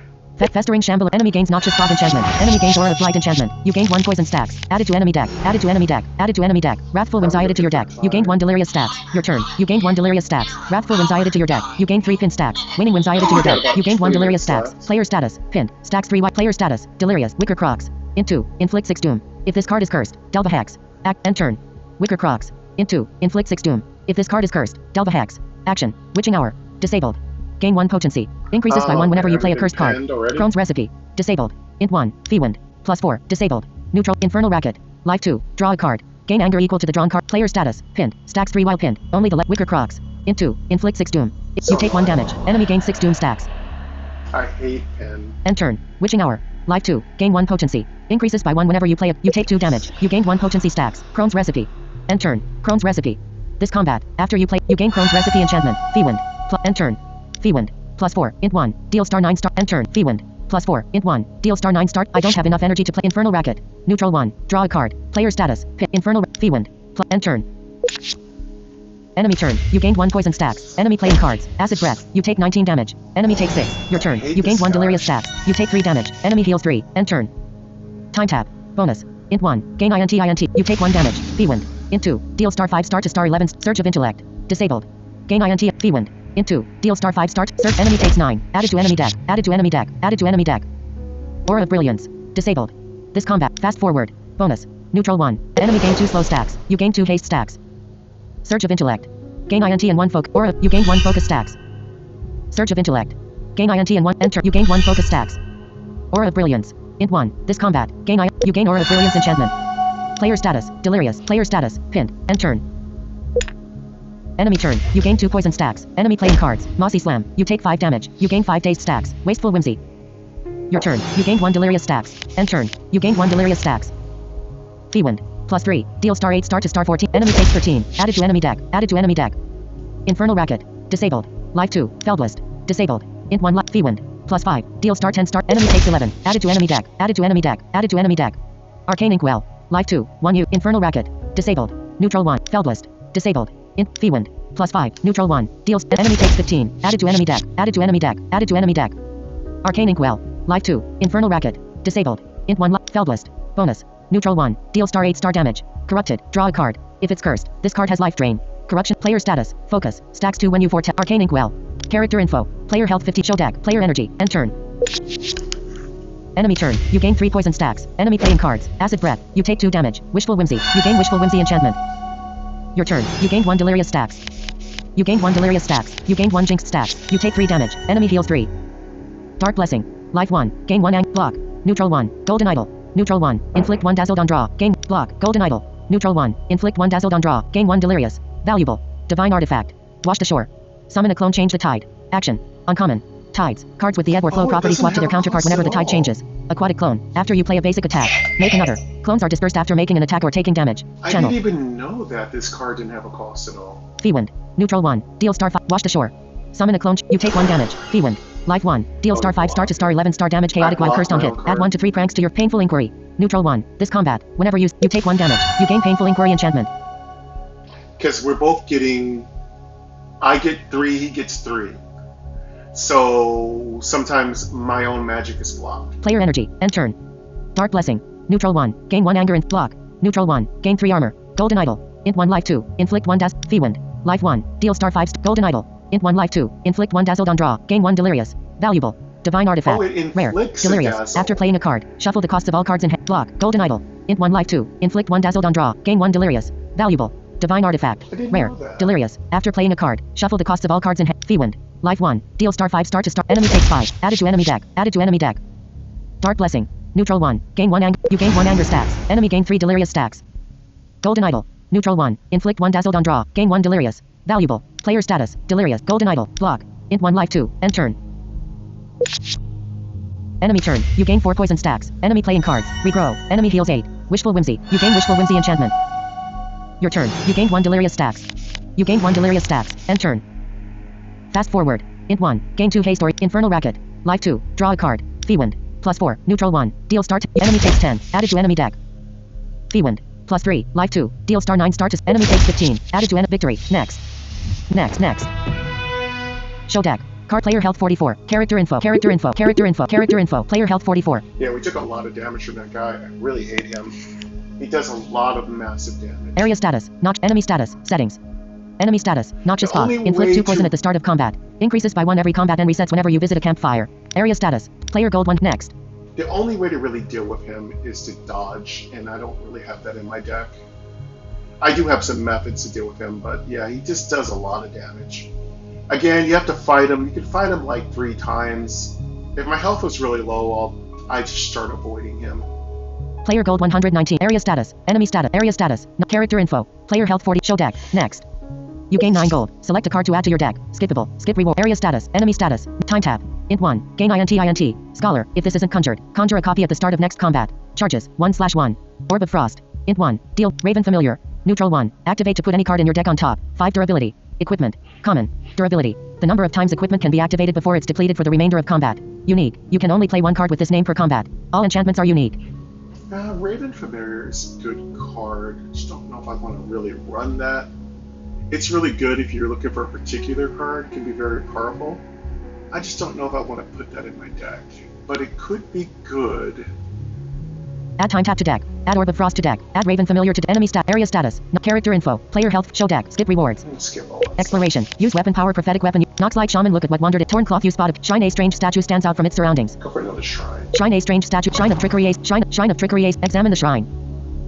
Festering shambler. Enemy gains noxious fog enchantment. Enemy gains aura of blight enchantment. You gained 1 poison stacks. Added to enemy deck. Added to enemy deck. Added to enemy deck. Wrathful whimsy added to your deck. You gained 1 delirious stacks. Your turn. You gained 1 delirious stacks. Wrathful whimsy added to your deck. You gained 3 pin stacks. Winning whimsy added to your deck. You gained 1 delirious stacks. Player status. Pinned. Stacks 3 white. Player status. Delirious. Wicker Crocs. Int 2. Inflict 6 doom. If this card is cursed, delve a hex. Act. End turn. Wicker Crocs. Int 2. Inflict 6 doom. If this card is cursed, delve a hex. Action. Witching Hour. Disabled. Gain 1 potency. Increases by 1 whenever you play a cursed card. Crone's Recipe. Disabled. Int 1. Feewind. Plus 4. Disabled. Neutral. Infernal Racket. Life 2. Draw a card. Gain anger equal to the drawn card. Player status. Pinned. Stacks 3 while pinned. Only the Wicker Crocs. Int 2. Inflict 6 doom. You take 1 damage. Enemy gains 6 doom stacks. I hate pen. End turn. Witching Hour. Life 2. Gain 1 potency. Increases by 1 whenever you play it. You take 2 damage. You gained 1 potency stacks. Crone's Recipe. End turn. Crone's Recipe. This combat. After you play, you gain Crone's Recipe enchantment. Feewind. End turn. Feewind. Plus 4. Int 1. Deal star 9 star. End turn. Feewind. Plus 4. Int 1. Deal star 9 start. I don't have enough energy to play Infernal Racket. Neutral 1. Draw a card. Player status. Infernal. Feewind. End turn. Enemy turn. You gained 1 poison stacks. Enemy playing cards. Acid breath. You take 19 damage. Enemy takes 6. Your turn. You gained 1 delirious stacks. You take 3 damage. Enemy heals 3. End turn. Time tap. Bonus. Int 1. Gain INT. You take 1 damage. Feewind. Int 2. Deal star 5 star to star 11. Surge of Intellect. Disabled. Gain INT. Feewind. Int 2. Deal star 5 start. Search. Enemy takes 9. Added to enemy deck. Added to enemy deck. Added to enemy deck. Aura of Brilliance. Disabled. This combat. Fast forward. Bonus. Neutral 1. Enemy gain 2 slow stacks. You gain 2 haste stacks. Surge of Intellect. Gain INT and 1 focus. Aura. You gain 1 focus stacks. Surge of Intellect. Gain INT and 1. Enter. You gain 1 focus stacks. Aura of Brilliance. Int 1. This combat. Gain You gain Aura of Brilliance enchantment. Player status. Delirious. Player status. Pinned. End turn. Enemy turn. You gain 2 poison stacks. Enemy playing cards. Mossy Slam. You take 5 damage. You gain 5 dazed stacks. Wasteful Whimsy. Your turn. You gained 1 delirious stacks. End turn. You gained 1 delirious stacks. Feewind. Plus 3. Deal star 8 star to star 14. Enemy takes 13. Added to enemy deck. Added to enemy deck. Infernal Racket. Disabled. Life 2. Fellblast. Disabled. Int 1 Feewind. Plus 5. Deal star 10 star. Enemy takes 11. Added to enemy deck. Added to enemy deck. Added to enemy deck. Arcane Inkwell. Life 2. 1 U. Infernal Racket. Disabled. Neutral 1. Fellblast. Disabled. Int Feewind. Plus 5. Neutral 1. Deals. Enemy takes 15. Added to enemy deck. Added to enemy deck. Added to enemy deck. Arcane Inkwell. Life 2. Infernal Racket. Disabled. Int 1 Fellblast. Bonus. Neutral 1. Deal star 8 star damage. Corrupted. Draw a card. If it's cursed, this card has life drain. Corruption. Player status. Focus. Stacks 2 when you 4 Arcane Inkwell. Character info. Player health 50. Show deck. Player energy. End turn. Enemy turn. You gain 3 poison stacks. Enemy playing cards. Acid breath. You take 2 damage. Wishful Whimsy. You gain Wishful Whimsy enchantment. Your turn. You gained 1 delirious stacks. You gained 1 delirious stacks. You gained 1 jinxed stacks. You take 3 damage. Enemy heals 3. Dark Blessing. Life 1. Gain 1 block. Neutral 1. Golden Idol. Neutral 1. Inflict 1 dazzled on draw. Gain block. Golden Idol. Neutral 1. Inflict 1 dazzled on draw. Gain 1 delirious. Valuable. Divine Artifact. Wash the shore. Summon a clone. Change the tide. Action. Uncommon. Tides. Cards with the ebb or flow property swap to their counterpart whenever the tide changes. Aquatic Clone. After you play a basic attack, make another. Clones are dispersed after making an attack or taking damage. Channel. I didn't even know that this card didn't have a cost at all. Feewind. Neutral 1. Deal star 5. Wash the shore. Summon a clone. You take 1 damage. Feewind. Life 1. Deal star 5 star to star 11 star damage chaotic while cursed on hit. Add 1 to 3 pranks to your Painful Inquiry. Neutral 1. This combat. Whenever you take 1 damage. You gain Painful Inquiry enchantment. Because we're both getting... I get 3, he gets 3. So sometimes my own magic is blocked. Player energy. End turn. Dark Blessing. Neutral 1. Gain 1 anger and block. Neutral 1. Gain 3 armor. Golden Idol. Int 1 life 2. Inflict 1 Feewind. Life 1. Deal star 5 Golden Idol. Int 1 life 2. Inflict 1 dazzled on draw. Gain 1 delirious. Valuable. Divine Artifact. Rare. Delirious. After playing a card, shuffle the cost of all cards in hand. Block. Golden Idol. Int 1 life 2. Inflict 1 dazzled on draw. Gain 1 delirious. Valuable. Divine Artifact. Rare. Delirious. After playing a card, shuffle the cost of all cards in hand. Feewind. Life 1. Deal star 5 star to star. Enemy takes 5. Added to enemy deck. Added to enemy deck. Dark Blessing. Neutral 1. Gain 1 anger. You gain 1 anger stacks. Enemy gain 3 delirious stacks. Golden Idol. Neutral 1. Inflict 1 dazzled on draw. Gain 1 delirious. Valuable. Player status. Delirious. Golden Idol. Block. Int 1 life 2. End turn. Enemy turn. You gain 4 poison stacks. Enemy playing cards. Regrow. Enemy heals 8. Wishful Whimsy. You gain Wishful Whimsy enchantment. Your turn. You gained 1 delirious stacks. You gained 1 delirious stacks. End turn. Fast forward. Int 1. Gain 2 haste or Infernal Racket. Life 2. Draw a card. Fee wind. +4. Neutral 1. Deal star. Enemy takes 10. Added to enemy deck. Fee wind. +3. Life 2. Deal star 9 star to enemy takes 15. Added to victory. Next. Next. Show deck. Card player health 44. Character info. Character info. Character info. Character info. Player health 44. Yeah, we took a lot of damage from that guy. I really hate him. He does a lot of massive damage. Area status. Notch. Enemy status. Settings. Enemy status. Notches fog. Inflict 2 poison at the start of combat. Increases by 1 every combat and resets whenever you visit a campfire. Area status. Player gold 1. Next. The only way to really deal with him is to dodge, and I don't really have that in my deck. I do have some methods to deal with him, but yeah, he just does a lot of damage. Again, you have to fight him. You can fight him like 3 times. If my health was really low, I just start avoiding him. Player gold 119. Area status. Enemy status. Area status. No character info. Player health 40. Show deck. Next. You gain 9 gold. Select a card to add to your deck. Skippable. Skip reward. Area status. Enemy status. Time tap. Int 1. Gain INT. Scholar. If this isn't conjured, conjure a copy at the start of next combat. Charges. 1/1. Orb of Frost. Int 1. Deal. Raven Familiar. Neutral 1. Activate to put any card in your deck on top. 5 durability. Equipment. Common. Durability. The number of times equipment can be activated before it's depleted for the remainder of combat. Unique. You can only play 1 card with this name per combat. All enchantments are unique. Raven Familiar is a good card. I just don't know if I want to really run that. It's really good if you're looking for a particular card. It can be very powerful. I just don't know if I want to put that in my deck. But it could be good. Add time tap to deck. Add Orb of Frost to deck. Add Raven Familiar to enemy stat. Area status. No character info. Player health. Show deck. Skip rewards. We'll skip all that. Exploration. Use weapon power. Prophetic weapon. Nox like shaman. Look at what wandered it. Torn cloth. You spot. Shrine. A strange statue stands out from its surroundings. Go for another shrine. Shrine. A strange statue. Shrine of trickery. Shrine of trickery. Examine the shrine.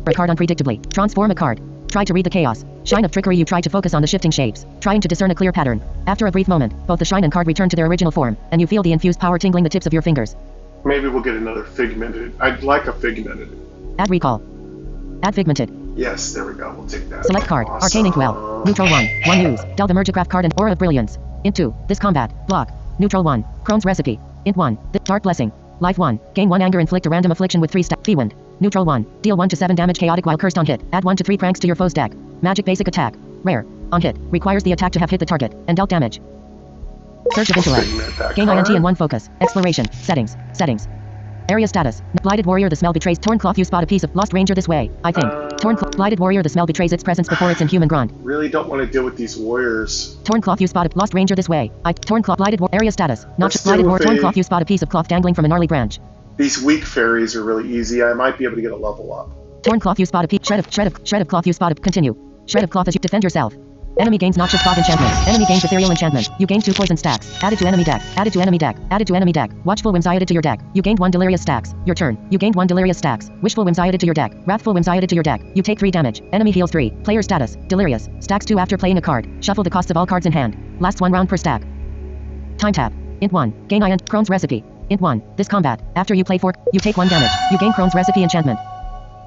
A card unpredictably. Transform a card. Try to read the chaos. Shrine of trickery. You try to focus on the shifting shapes, trying to discern a clear pattern. After a brief moment, both the shrine and card return to their original form, and you feel the infused power tingling the tips of your fingers. Maybe we'll get another figmented. I'd like a figmented. Add recall. Add figmented. Yes, there we go. We'll take that. Select card. Awesome. Arcane Inkwell. Neutral 1. 1 use. Delve Emergicraft card and Aura of Brilliance. Int 2. This combat. Block. Neutral 1. Chrome's Recipe. Int 1. The Dark Blessing. Life 1. Gain 1 anger. Inflict a random affliction with 3 stat. Fee wind. Neutral 1. Deal 1 to 7 damage chaotic while cursed on hit. Add 1 to 3 pranks to your foe's deck. Magic basic attack. Rare. On hit. Requires the attack to have hit the target and dealt damage. Surge of Intellect. Gain INT and 1 focus. Exploration. Settings. Area status. Blighted Warrior. The smell betrays. Torn cloth. You spot a piece of lost ranger this way. I think. Blighted Warrior. The smell betrays its presence before it's in human grunt. Really don't want to deal with these warriors. Torn cloth. You spot a lost ranger this way. Torn cloth. Blighted area status. Not just blighted warrior. Torn cloth. You spot a piece of cloth dangling from a gnarly branch. These weak fairies are really easy. I might be able to get a level up. Torn cloth. You spot a piece. Shred of cloth. You spot a. Continue. Shred of cloth as you defend yourself. Enemy gains noxious fog enchantment. Enemy gains ethereal enchantment. You gain 2 poison stacks. Added to enemy deck. Added to enemy deck. Added to enemy deck. Watchful whims added to your deck. You gained 1 delirious stacks. Your turn. You gained 1 delirious stacks. Wishful whims added to your deck. Wrathful whims added to your deck. You take 3 damage. Enemy heals 3. Player status. Delirious. Stacks 2 after playing a card. Shuffle the cost of all cards in hand. Lasts 1 round per stack. Time tap. Int 1. Gain INT. Chrome's Recipe. Int 1. This combat. After you play 4, you take 1 damage. You gain Chrome's Recipe enchantment.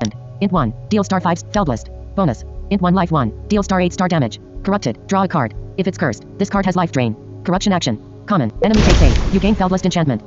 And Int 1. Deal star 5. Fellblast. Bonus. Int 1 life 1. Deal star 8 star damage. Corrupted. Draw a card. If it's cursed, this card has life drain. Corruption action. Common. Enemy takes 8. You gain Fellblast enchantment.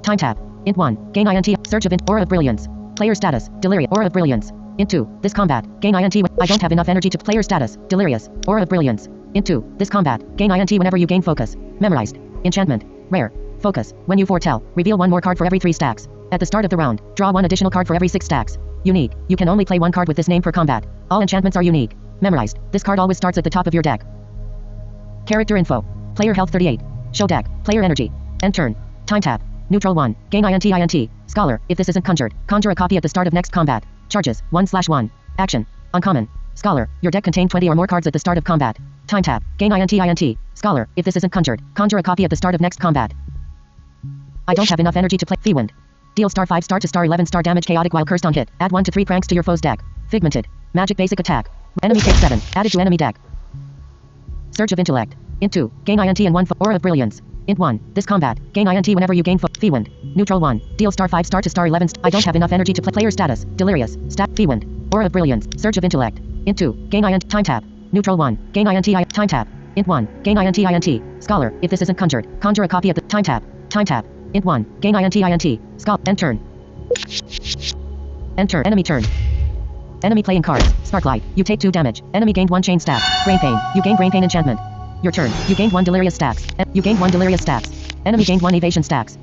Time tap. Int 1. Gain INT. Surge of Aura of Brilliance. Player status. Delirious. Aura of Brilliance. Int 2. This combat. Gain INT. I don't have enough energy to player status. Delirious. Aura of Brilliance. Int 2. This combat. Gain INT whenever you gain focus. Memorized. Enchantment. Rare. Focus. When you foretell, reveal 1 more card for every 3 stacks. At the start of the round, draw 1 additional card for every 6 stacks. Unique. You can only play 1 card with this name per combat. All enchantments are unique. Memorized. This card always starts at the top of your deck. Character info. Player health 38. Show deck. Player energy. End turn. Time tap. Neutral 1. Gain INT. Scholar. If this isn't conjured, conjure a copy at the start of next combat. Charges. 1/1. Action. Uncommon. Scholar. Your deck contained 20 or more cards at the start of combat. Time tap. Gain INT. Scholar. If this isn't conjured, conjure a copy at the start of next combat. I don't have enough energy to play. Fee wind. Deal star 5 star to star 11 star damage chaotic while cursed on hit. Add 1 to 3 pranks to your foe's deck. Figmented. Magic basic attack. Enemy takes 7. Added to enemy deck. Surge of Intellect. Int 2. Gain INT and 1 Aura of Brilliance. Int 1. This combat. Gain INT whenever you gain Fee wind. Neutral 1. Deal star 5 star to star 11 I don't have enough energy to play player status. Delirious. Fee wind. Aura of Brilliance. Surge of Intellect. Int 2. Gain INT. Time tap. Neutral 1. Gain INT. Time tap. Int 1. Gain INT. Scholar. If this isn't conjured, conjure a copy at the time tap. Time tap. Int 1. Gain INT. End turn. Enter. Enemy turn. Enemy playing cards. Sparklight. You take 2 damage. Enemy gained 1 chain stack. Brain pain. You gain brain pain enchantment. Your turn. You gained 1 delirious stacks. You gained 1 delirious stacks. Enemy gained 1 evasion stacks.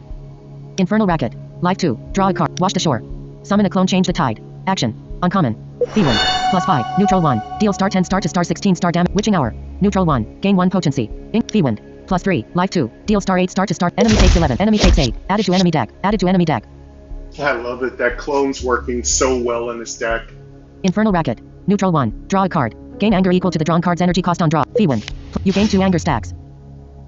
Infernal Racket. Life 2. Draw a card. Wash the shore. Summon a clone. Change the tide. Action. Uncommon. Feeling. +5. Neutral 1. Deal star 10 star to star 16 star damage. Witching Hour. Neutral 1. Gain 1 potency. Ink. Feewind. +3. Life 2. Deal star 8 star to star. Enemy takes 11. Enemy takes 8. Added to enemy deck. Added to enemy deck. I love it. That clone's working so well in this deck. Infernal Racket. Neutral 1. Draw a card. Gain anger equal to the drawn card's energy cost on draw. Feewind. You gain 2 anger stacks.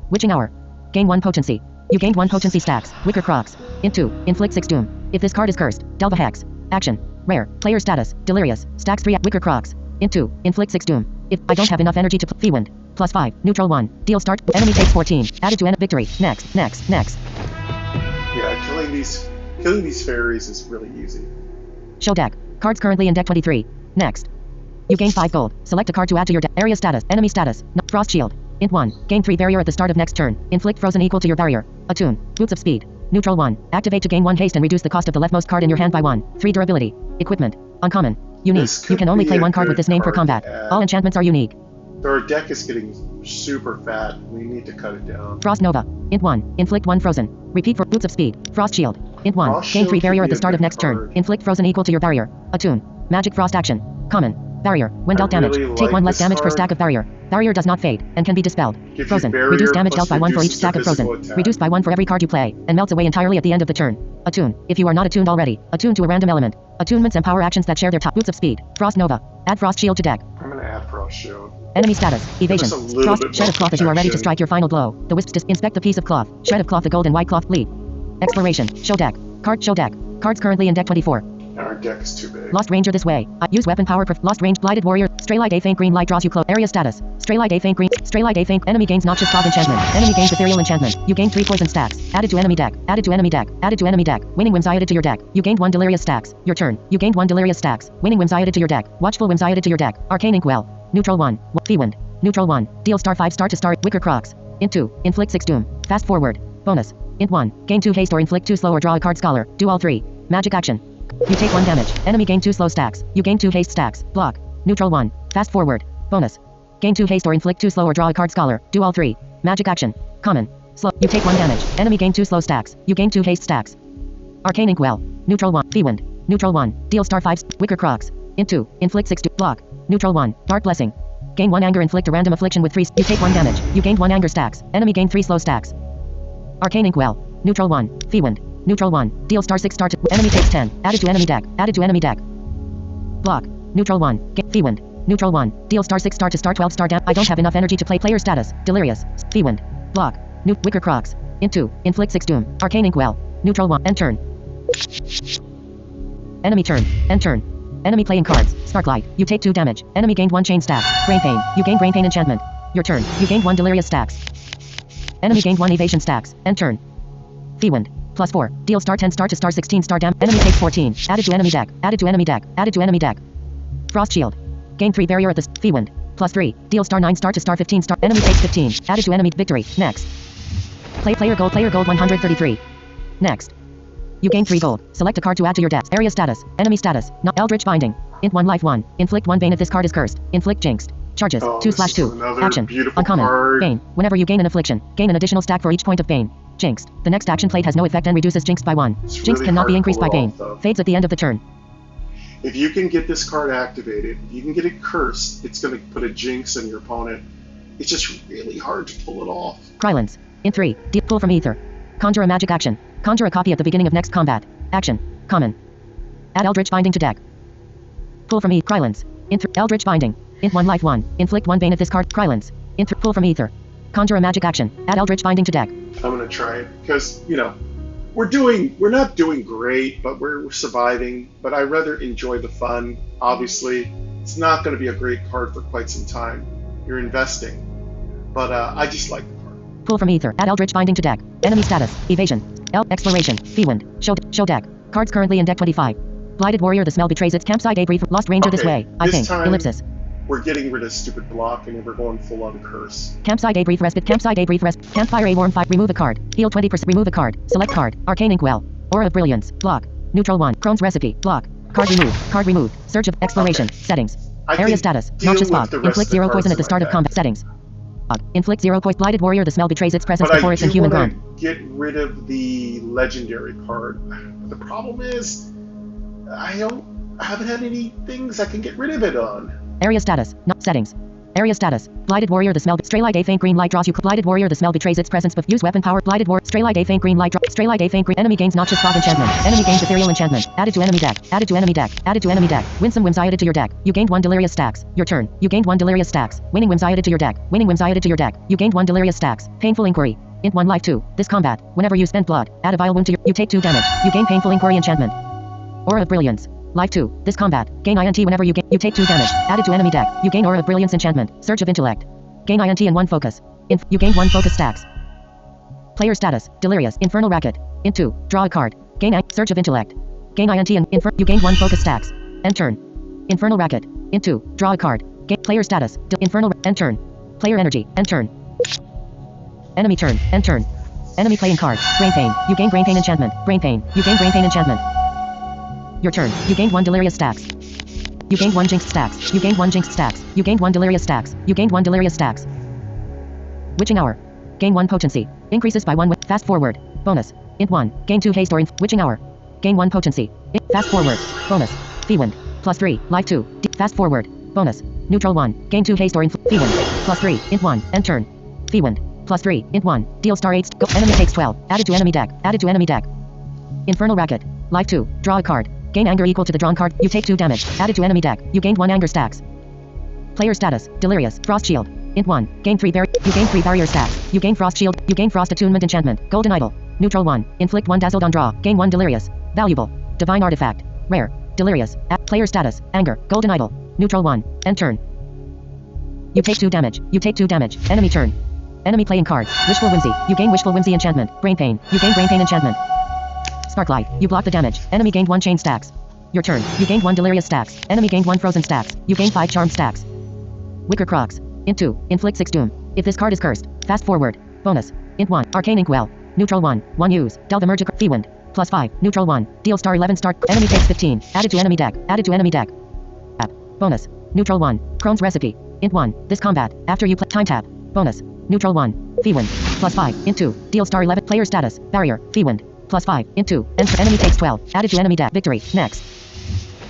Witching Hour. Gain 1 potency. You gained 1 potency stacks. Wicker Crocs. Int 2. Inflict 6 doom. If this card is cursed, Delva Hex. Action. Rare. Player status. Delirious. Stacks 3. Wicker Crocs. Int 2. Inflict 6 doom. If I don't have enough energy to Feewind. +5. Neutral 1. Deal start. Enemy takes 14. Added to victory. Next. Yeah, killing these fairies is really easy. Show deck. Cards currently in deck 23. Next. You gain 5 gold. Select a card to add to your deck. Area status. Enemy status. No. Frost Shield. Int 1. Gain 3 barrier at the start of next turn. Inflict frozen equal to your barrier. Attune. Boots of Speed. Neutral 1. Activate to gain 1 haste and reduce the cost of the leftmost card in your hand by 1. 3 durability. Equipment. Uncommon. Unique. You can only play 1 card with this name for combat. All enchantments are unique. Our deck is getting super fat. We need to cut it down. Frost Nova. Int 1. Inflict 1 frozen. Repeat for Boots of Speed. Frost Shield. Int 1. Frost Gain 3 Shield barrier could at the be start a of next good turn. card. Inflict frozen equal to your barrier. Attune. Magic Frost action. Common. Barrier. When dealt damage. really Take like 1 less this damage per card. stack of barrier. Barrier does not fade and can be dispelled. Gives you Frozen. barrier Reduce damage plus dealt by 1 for each reduces stack the of frozen. physical attack. Reduced by 1 for every card you play and melts away entirely at the end of the turn. Attune. If you are not attuned already, attune to a random element. Attunements empower actions that share their top. Boots of Speed. Frost Nova. Add Frost Shield to deck. I'm gonna add Frost Shield. Enemy status. Evasion. us a little Frost. bit Shred more of cloth as you are ready to protection. strike your final blow. The wisps inspect the piece of cloth. Shred of cloth, the gold and white cloth bleed. Exploration. Show deck. Card show deck. Cards currently in deck 24. Our deck is too big. Lost Ranger this way. Use weapon power. Lost range. Blighted Warrior. Stray light. A faint green light draws you close. Area status. Stray light. A faint green. Stray light. A faint. Enemy gains noxious fog enchantment. Enemy gains ethereal enchantment. You gain 3 poison stacks. Added to enemy deck. Added to enemy deck. Added to enemy deck. Winning whims added to your deck. You gained 1 delirious stacks. Your turn. You gained 1 delirious stacks. Winning whims added to your deck. Watchful whims added to your deck. Arcane Inkwell. Neutral 1. Feewind. Neutral 1. Deal star 5 star to star. Wicker Crocs. Int 2. Inflict 6 doom. Fast forward. Bonus. Int 1. Gain 2 haste or inflict 2 slow or draw a card scholar. Do all 3. Magic action. You take 1 damage. Enemy gain 2 slow stacks. You gain 2 haste stacks. Block. Neutral 1. Fast forward. Bonus. Gain 2 haste or inflict 2 slow or draw a card scholar. Do all 3. Magic action. Common. Slow. You take 1 damage. Enemy gain 2 slow stacks. You gain 2 haste stacks. Arcane Inkwell. Neutral 1. Feewind. Neutral 1. Deal star 5. Wicker Crocs. Int 2. Inflict 6. Block. Neutral 1. Dark Blessing. Gain 1 anger. Inflict a random affliction with 3. You take 1 damage. You gained 1 anger stacks. Enemy gain 3 slow stacks. Arcane Inkwell. Neutral 1. Feewind. Neutral 1. Deal star 6 star to enemy takes 10. Added to enemy deck. Added to enemy deck. Block. Neutral 1. Feewind. Neutral 1. Deal star 6 star to star 12 star down. I don't have enough energy to play player status. Delirious. Feewind. Block. Wicker Crocs. Int 2. Inflict 6 doom. Arcane Inkwell. Neutral 1. End turn. Enemy turn. End turn. Enemy playing cards. Sparklight. You take 2 damage. Enemy gained 1 chain stack. Brain pain. You gain brain pain enchantment. Your turn. You gained 1 delirious stacks. Enemy gained 1 evasion stacks. End turn. Feewind. +4. Deal star 10 star to star 16 star dam. Enemy takes 14. Added to enemy deck. Added to enemy deck. Added to enemy deck. Frost Shield. Gain 3 barrier at the Feewind. +3. Deal star 9 star to star 15 star. Enemy takes 15. Added to enemy victory. Next. Player gold 133. Next. You gain 3 gold. Select a card to add to your deck. Area status. Enemy status. Not Eldritch Binding. Int 1 life 1. Inflict 1 bane if this card is cursed. Inflict jinxed. Charges. 2/2. Action. Uncommon. Card. Bane. Whenever you gain an affliction, gain an additional stack for each point of bane. Jinxed. The next action played has no effect and reduces jinxed by 1. It's Jinxed really cannot hard be to increased by pull it bane. off, though. Fades at the end of the turn. If you can get this card activated, if you can get it cursed, it's going to put a jinx on your opponent. It's just really hard to pull it off. Krylons. Int 3. Pull from ether. Conjure a magic action. Conjure a copy at the beginning of next combat. Action. Common. Add Eldritch Binding to deck. Pull from Krylons. Int 3. Eldritch Binding. Int 1 life 1. Inflict 1 bane if this card. Krylons. Int 3. Pull from ether. Conjure a magic action. Add Eldritch Binding to deck. I'm going to try it because, we're not doing great, but we're surviving. But I rather enjoy the fun. Obviously, it's not going to be a great card for quite some time. You're investing. But I just like the card. Pull from ether. Add Eldritch Binding to deck. Enemy status. Evasion. Exploration. Feewind. Show deck. Cards currently in deck 25. Blighted Warrior. The smell betrays its campsite. A brief. Lost Ranger this way. I think. Ellipsis. We're getting rid of stupid block and we're going full on curse. Campsite A brief respite. Campsite A brief respite. Campfire A warm 5. Remove a card. Heal 20%. Remove a card. Select card. Arcane Inkwell. Aura of Brilliance. Block. Neutral 1. Crohn's Recipe. Block. Card removed. Card removed. Surge of Exploration. Settings. Area status. Noxious Fog. Inflict 0 poison at the start of combat. Settings. Inflict 0 points. Blighted Warrior. The smell betrays its presence But before I it's in do human want grown. to get rid of the legendary card. The problem is, I haven't had any things I can get rid of it on. Area status. Not settings. Area status. Blighted Warrior. The smell. Stray light. A faint green light draws you. Blighted Warrior. The smell betrays its presence. But use weapon power. Blighted Warrior. Stray light. A faint green light. Stray light. A faint green. Enemy gains noxious fog enchantment. Enemy gains ethereal enchantment. Added to enemy deck. Added to enemy deck. Added to enemy deck. Win some whims added to your deck. You gained 1 delirious stacks. Your turn. You gained 1 delirious stacks. Winning whims added to your deck. Winning whims added to your deck. You gained 1 delirious stacks. Painful inquiry. Int 1 life 2. This combat. Whenever you spend blood, add a vile wound to your. You take 2 damage. You gain painful inquiry enchantment. Aura of Brilliance. Life 2. This combat. Gain INT whenever you take 2 damage. Added to enemy deck. You gain Aura of Brilliance enchantment. Surge of Intellect. Gain INT and 1 focus. You gain 1 focus stacks. Player status. Delirious. Infernal Racket. Int 2. Draw a card. Gain Surge of Intellect. Gain INT and you gain 1 focus stacks. End turn. Infernal Racket. Int 2. Draw a card. Gain player status. Infernal. End turn. Player energy. End turn. Enemy turn. End turn. Enemy playing card. Brain Pain. You gain Brain Pain enchantment. Brain Pain. You gain Brain Pain enchantment. Your turn. You gained 1 delirious stacks. You gained 1 jinxed stacks. You gained 1 jinxed stacks. You gained 1 delirious stacks. You gained 1 delirious stacks. Witching Hour. Gain 1 potency. Increases by 1 with fast forward. Bonus. Int 1. Gain 2 haste or witching hour. Gain 1 potency. Fast forward. Bonus. Feewind. Plus 3. Life 2. Fast forward. Bonus. Neutral 1. Gain 2 haste or Feewind. Plus 3. Int 1. End turn. Feewind. Plus 3. Int 1. Deal star 8. Go. Enemy takes 12. Added to enemy deck. Added to enemy deck. Infernal Racket. Life 2. Draw a card. Gain anger equal to the drawn card. You take 2 damage. Added to enemy deck. You gained 1 anger stacks. Player status. Delirious. Frost Shield. Int 1. Gain 3 You gain 3 barrier stacks. You gain Frost Shield. You gain Frost Attunement enchantment. Golden Idol. Neutral 1. Inflict 1 dazzled on draw. Gain 1 delirious. Valuable. Divine Artifact. Rare. Delirious. Player status. Anger. Golden Idol. Neutral 1. End turn. You take 2 damage. You take 2 damage. Enemy turn. Enemy playing card. Wishful Whimsy. You gain Wishful Whimsy enchantment. Brain Pain. You gain Brain Pain enchantment. Sparklight. You block the damage. Enemy gained 1 chain stacks. Your turn. You gained 1 delirious stacks. Enemy gained 1 frozen stacks. You gained 5 charmed stacks. Wicker Crocs. Int 2. Inflict 6 doom. If this card is cursed, fast forward. Bonus. Int 1. Arcane Inkwell. Neutral 1. 1 use. Delve Emergic. Feewind. Plus 5. Neutral 1. Deal star 11 star. Enemy takes 15. Added to enemy deck. Added to enemy deck. App. Bonus. Neutral 1. Crone's Recipe. Int 1. This combat. After you play. Time tap. Bonus. Neutral 1. Feewind. Plus 5. Int 2. Deal star 11. Player status. Barrier. Feewind. Plus 5. Int 2. Enter. Enemy takes 12. Added to enemy deck. Victory. Next.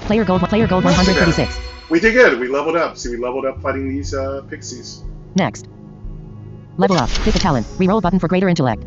Player gold 136. We did good. We leveled up. See, we leveled up fighting these pixies. Next. Level up. Pick a talent. Reroll button for greater intellect.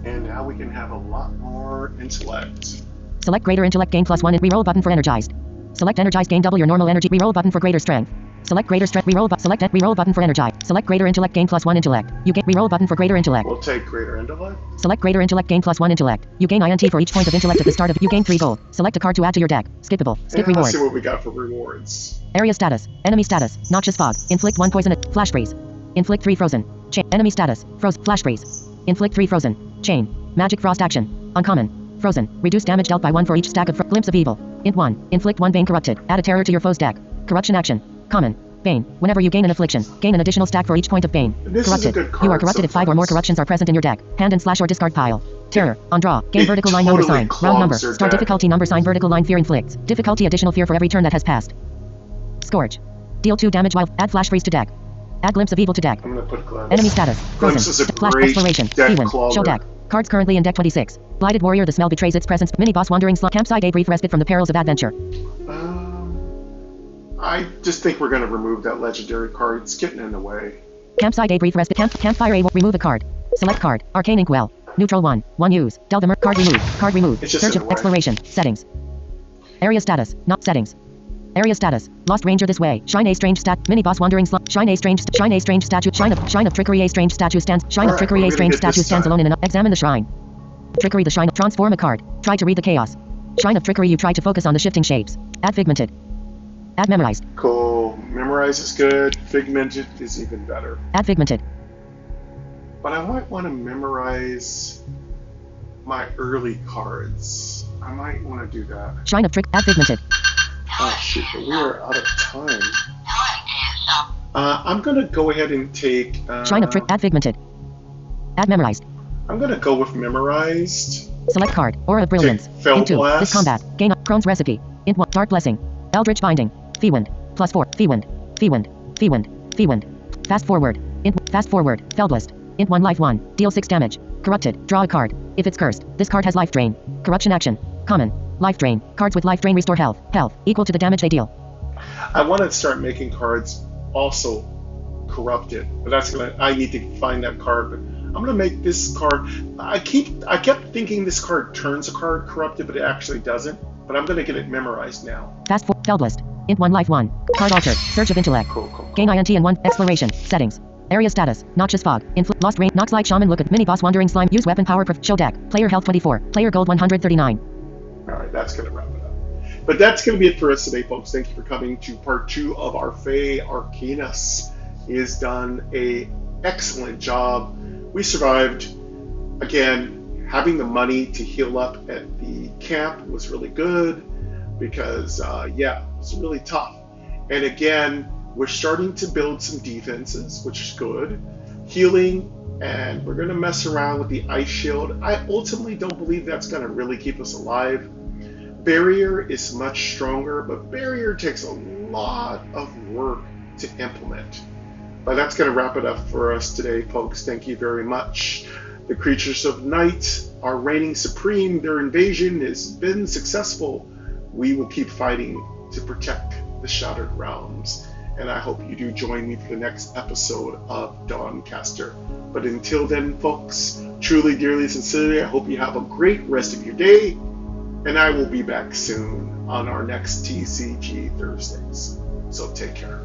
And now we can have a lot more intellect. Select greater intellect. Gain +1. Reroll button for energized. Select energized. Gain double your normal energy. Reroll button for greater strength. Select greater strength. Select reroll button for energized. Select greater intellect. Gain +1 intellect. You get reroll button for greater intellect. We'll take greater intellect. Select greater intellect. Gain +1 intellect. You gain INT for each point of intellect at the start of. You gain 3 gold. Select a card to add to your deck. Skippable. Skip And rewards. let's see what we got for rewards. Area status. Enemy status. Noxious fog. Inflict 1 poison. Flash freeze. Inflict 3 frozen. Chain. Enemy status. Flash freeze. Inflict 3 frozen. Chain. Magic frost action. Uncommon. Frozen. Reduce damage dealt by 1 for each stack of glimpse of evil. Int 1. Inflict 1 Bane corrupted. Add a terror to your foe's deck. Corruption action. Common. Bane. Whenever you gain an affliction, gain an additional stack for each point of Bane. This Corrupted. is a good card You are corrupted if 5 or more corruptions are present in your deck. Hand and slash or discard pile. Terror. On draw. Gain It vertical line totally number sign. Round number. clogs your Star deck. difficulty number sign. Vertical line fear inflicts. Difficulty additional fear for every turn that has passed. Scourge. Deal 2 damage while add flash freeze to deck. Add glimpse of evil to deck. I'm gonna put glimpse. Enemy status. Glimpse Frozen. is a Flash great exploration. deck Feewind. clogger. Show deck. Cards currently in deck 26. Blighted Warrior. The smell betrays its presence. Mini boss wandering slot. Campsite. A brief respite from the perils of adventure. I just think we're gonna remove that legendary card. It's getting in the way. Campsite. A brief respite. Campfire. A remove a card. Select card. Arcane Inkwell. Neutral 1. 1 use. Delve card removed. Card removed. It's just Search in of the way. exploration. Settings. Area status. Not settings. Area status. Lost Ranger this way. Shine a strange stat. Mini boss wandering slot. Shine a strange statue. Shine of trickery. A strange statue stands. Shine of Alright, trickery. we're A gonna strange get this statue stands time. alone in an. Examine the shrine. Trickery. The shrine. Transform a card. Try to read the chaos. Shine of trickery. You try to focus on the shifting shapes. Add figmented. Add memorized. Cool. Memorize is good. Figmented is even better. Add figmented. But I might want to memorize my early cards. I might want to do that. Shine of trick. Add figmented. Oh shoot, but we are out of time. I'm gonna go ahead and take. Shine of trick. Add figmented. Add memorized. I'm gonna go with memorized. Select card. Aura of Brilliance. Take Fell Int 2. Blast. This combat. Gain Crone's Recipe. Int 1. Dark Blessing. Eldritch Binding. Feewind. +4. Feewind. Feewind. Feewind. Feewind. Fast forward. Fast forward. Fellblast. Int 1 life 1. Deal 6 damage. Corrupted. Draw a card. If it's cursed, this card has life drain. Corruption action. Common. Life drain. Cards with life drain restore health. Health equal to the damage they deal. I want to start making cards also corrupted, but I need to find that card. But I'm gonna make this card. I kept thinking this card turns a card corrupted, but it actually doesn't. But I'm gonna get it memorized now. Fast forward. Fellblast. Int 1 life 1. Card altered. Search of intellect. Cool. Gain INT in 1. Exploration. Settings. Area status. Noxious fog. Lost range. Nox like shaman look at mini boss wandering slime. Use weapon power. Show deck. Player health 24. Player gold 139. All right, that's gonna wrap it up. But that's gonna be it for us today, folks. Thank you for coming to part 2 of our Fey Arcanist. He has done a excellent job. We survived. Again, having the money to heal up at the camp was really good because it was really tough. And again, we're starting to build some defenses, which is good. Healing, and we're gonna mess around with the ice shield. I ultimately don't believe that's gonna really keep us alive. Barrier is much stronger, but barrier takes a lot of work to implement. But that's gonna wrap it up for us today, folks. Thank you very much. The creatures of night are reigning supreme. Their invasion has been successful. We will keep fighting to protect the Shattered Realms. And I hope you do join me for the next episode of Dawncaster. But until then, folks, truly, dearly, sincerely, I hope you have a great rest of your day. And I will be back soon on our next TCG Thursdays. So take care.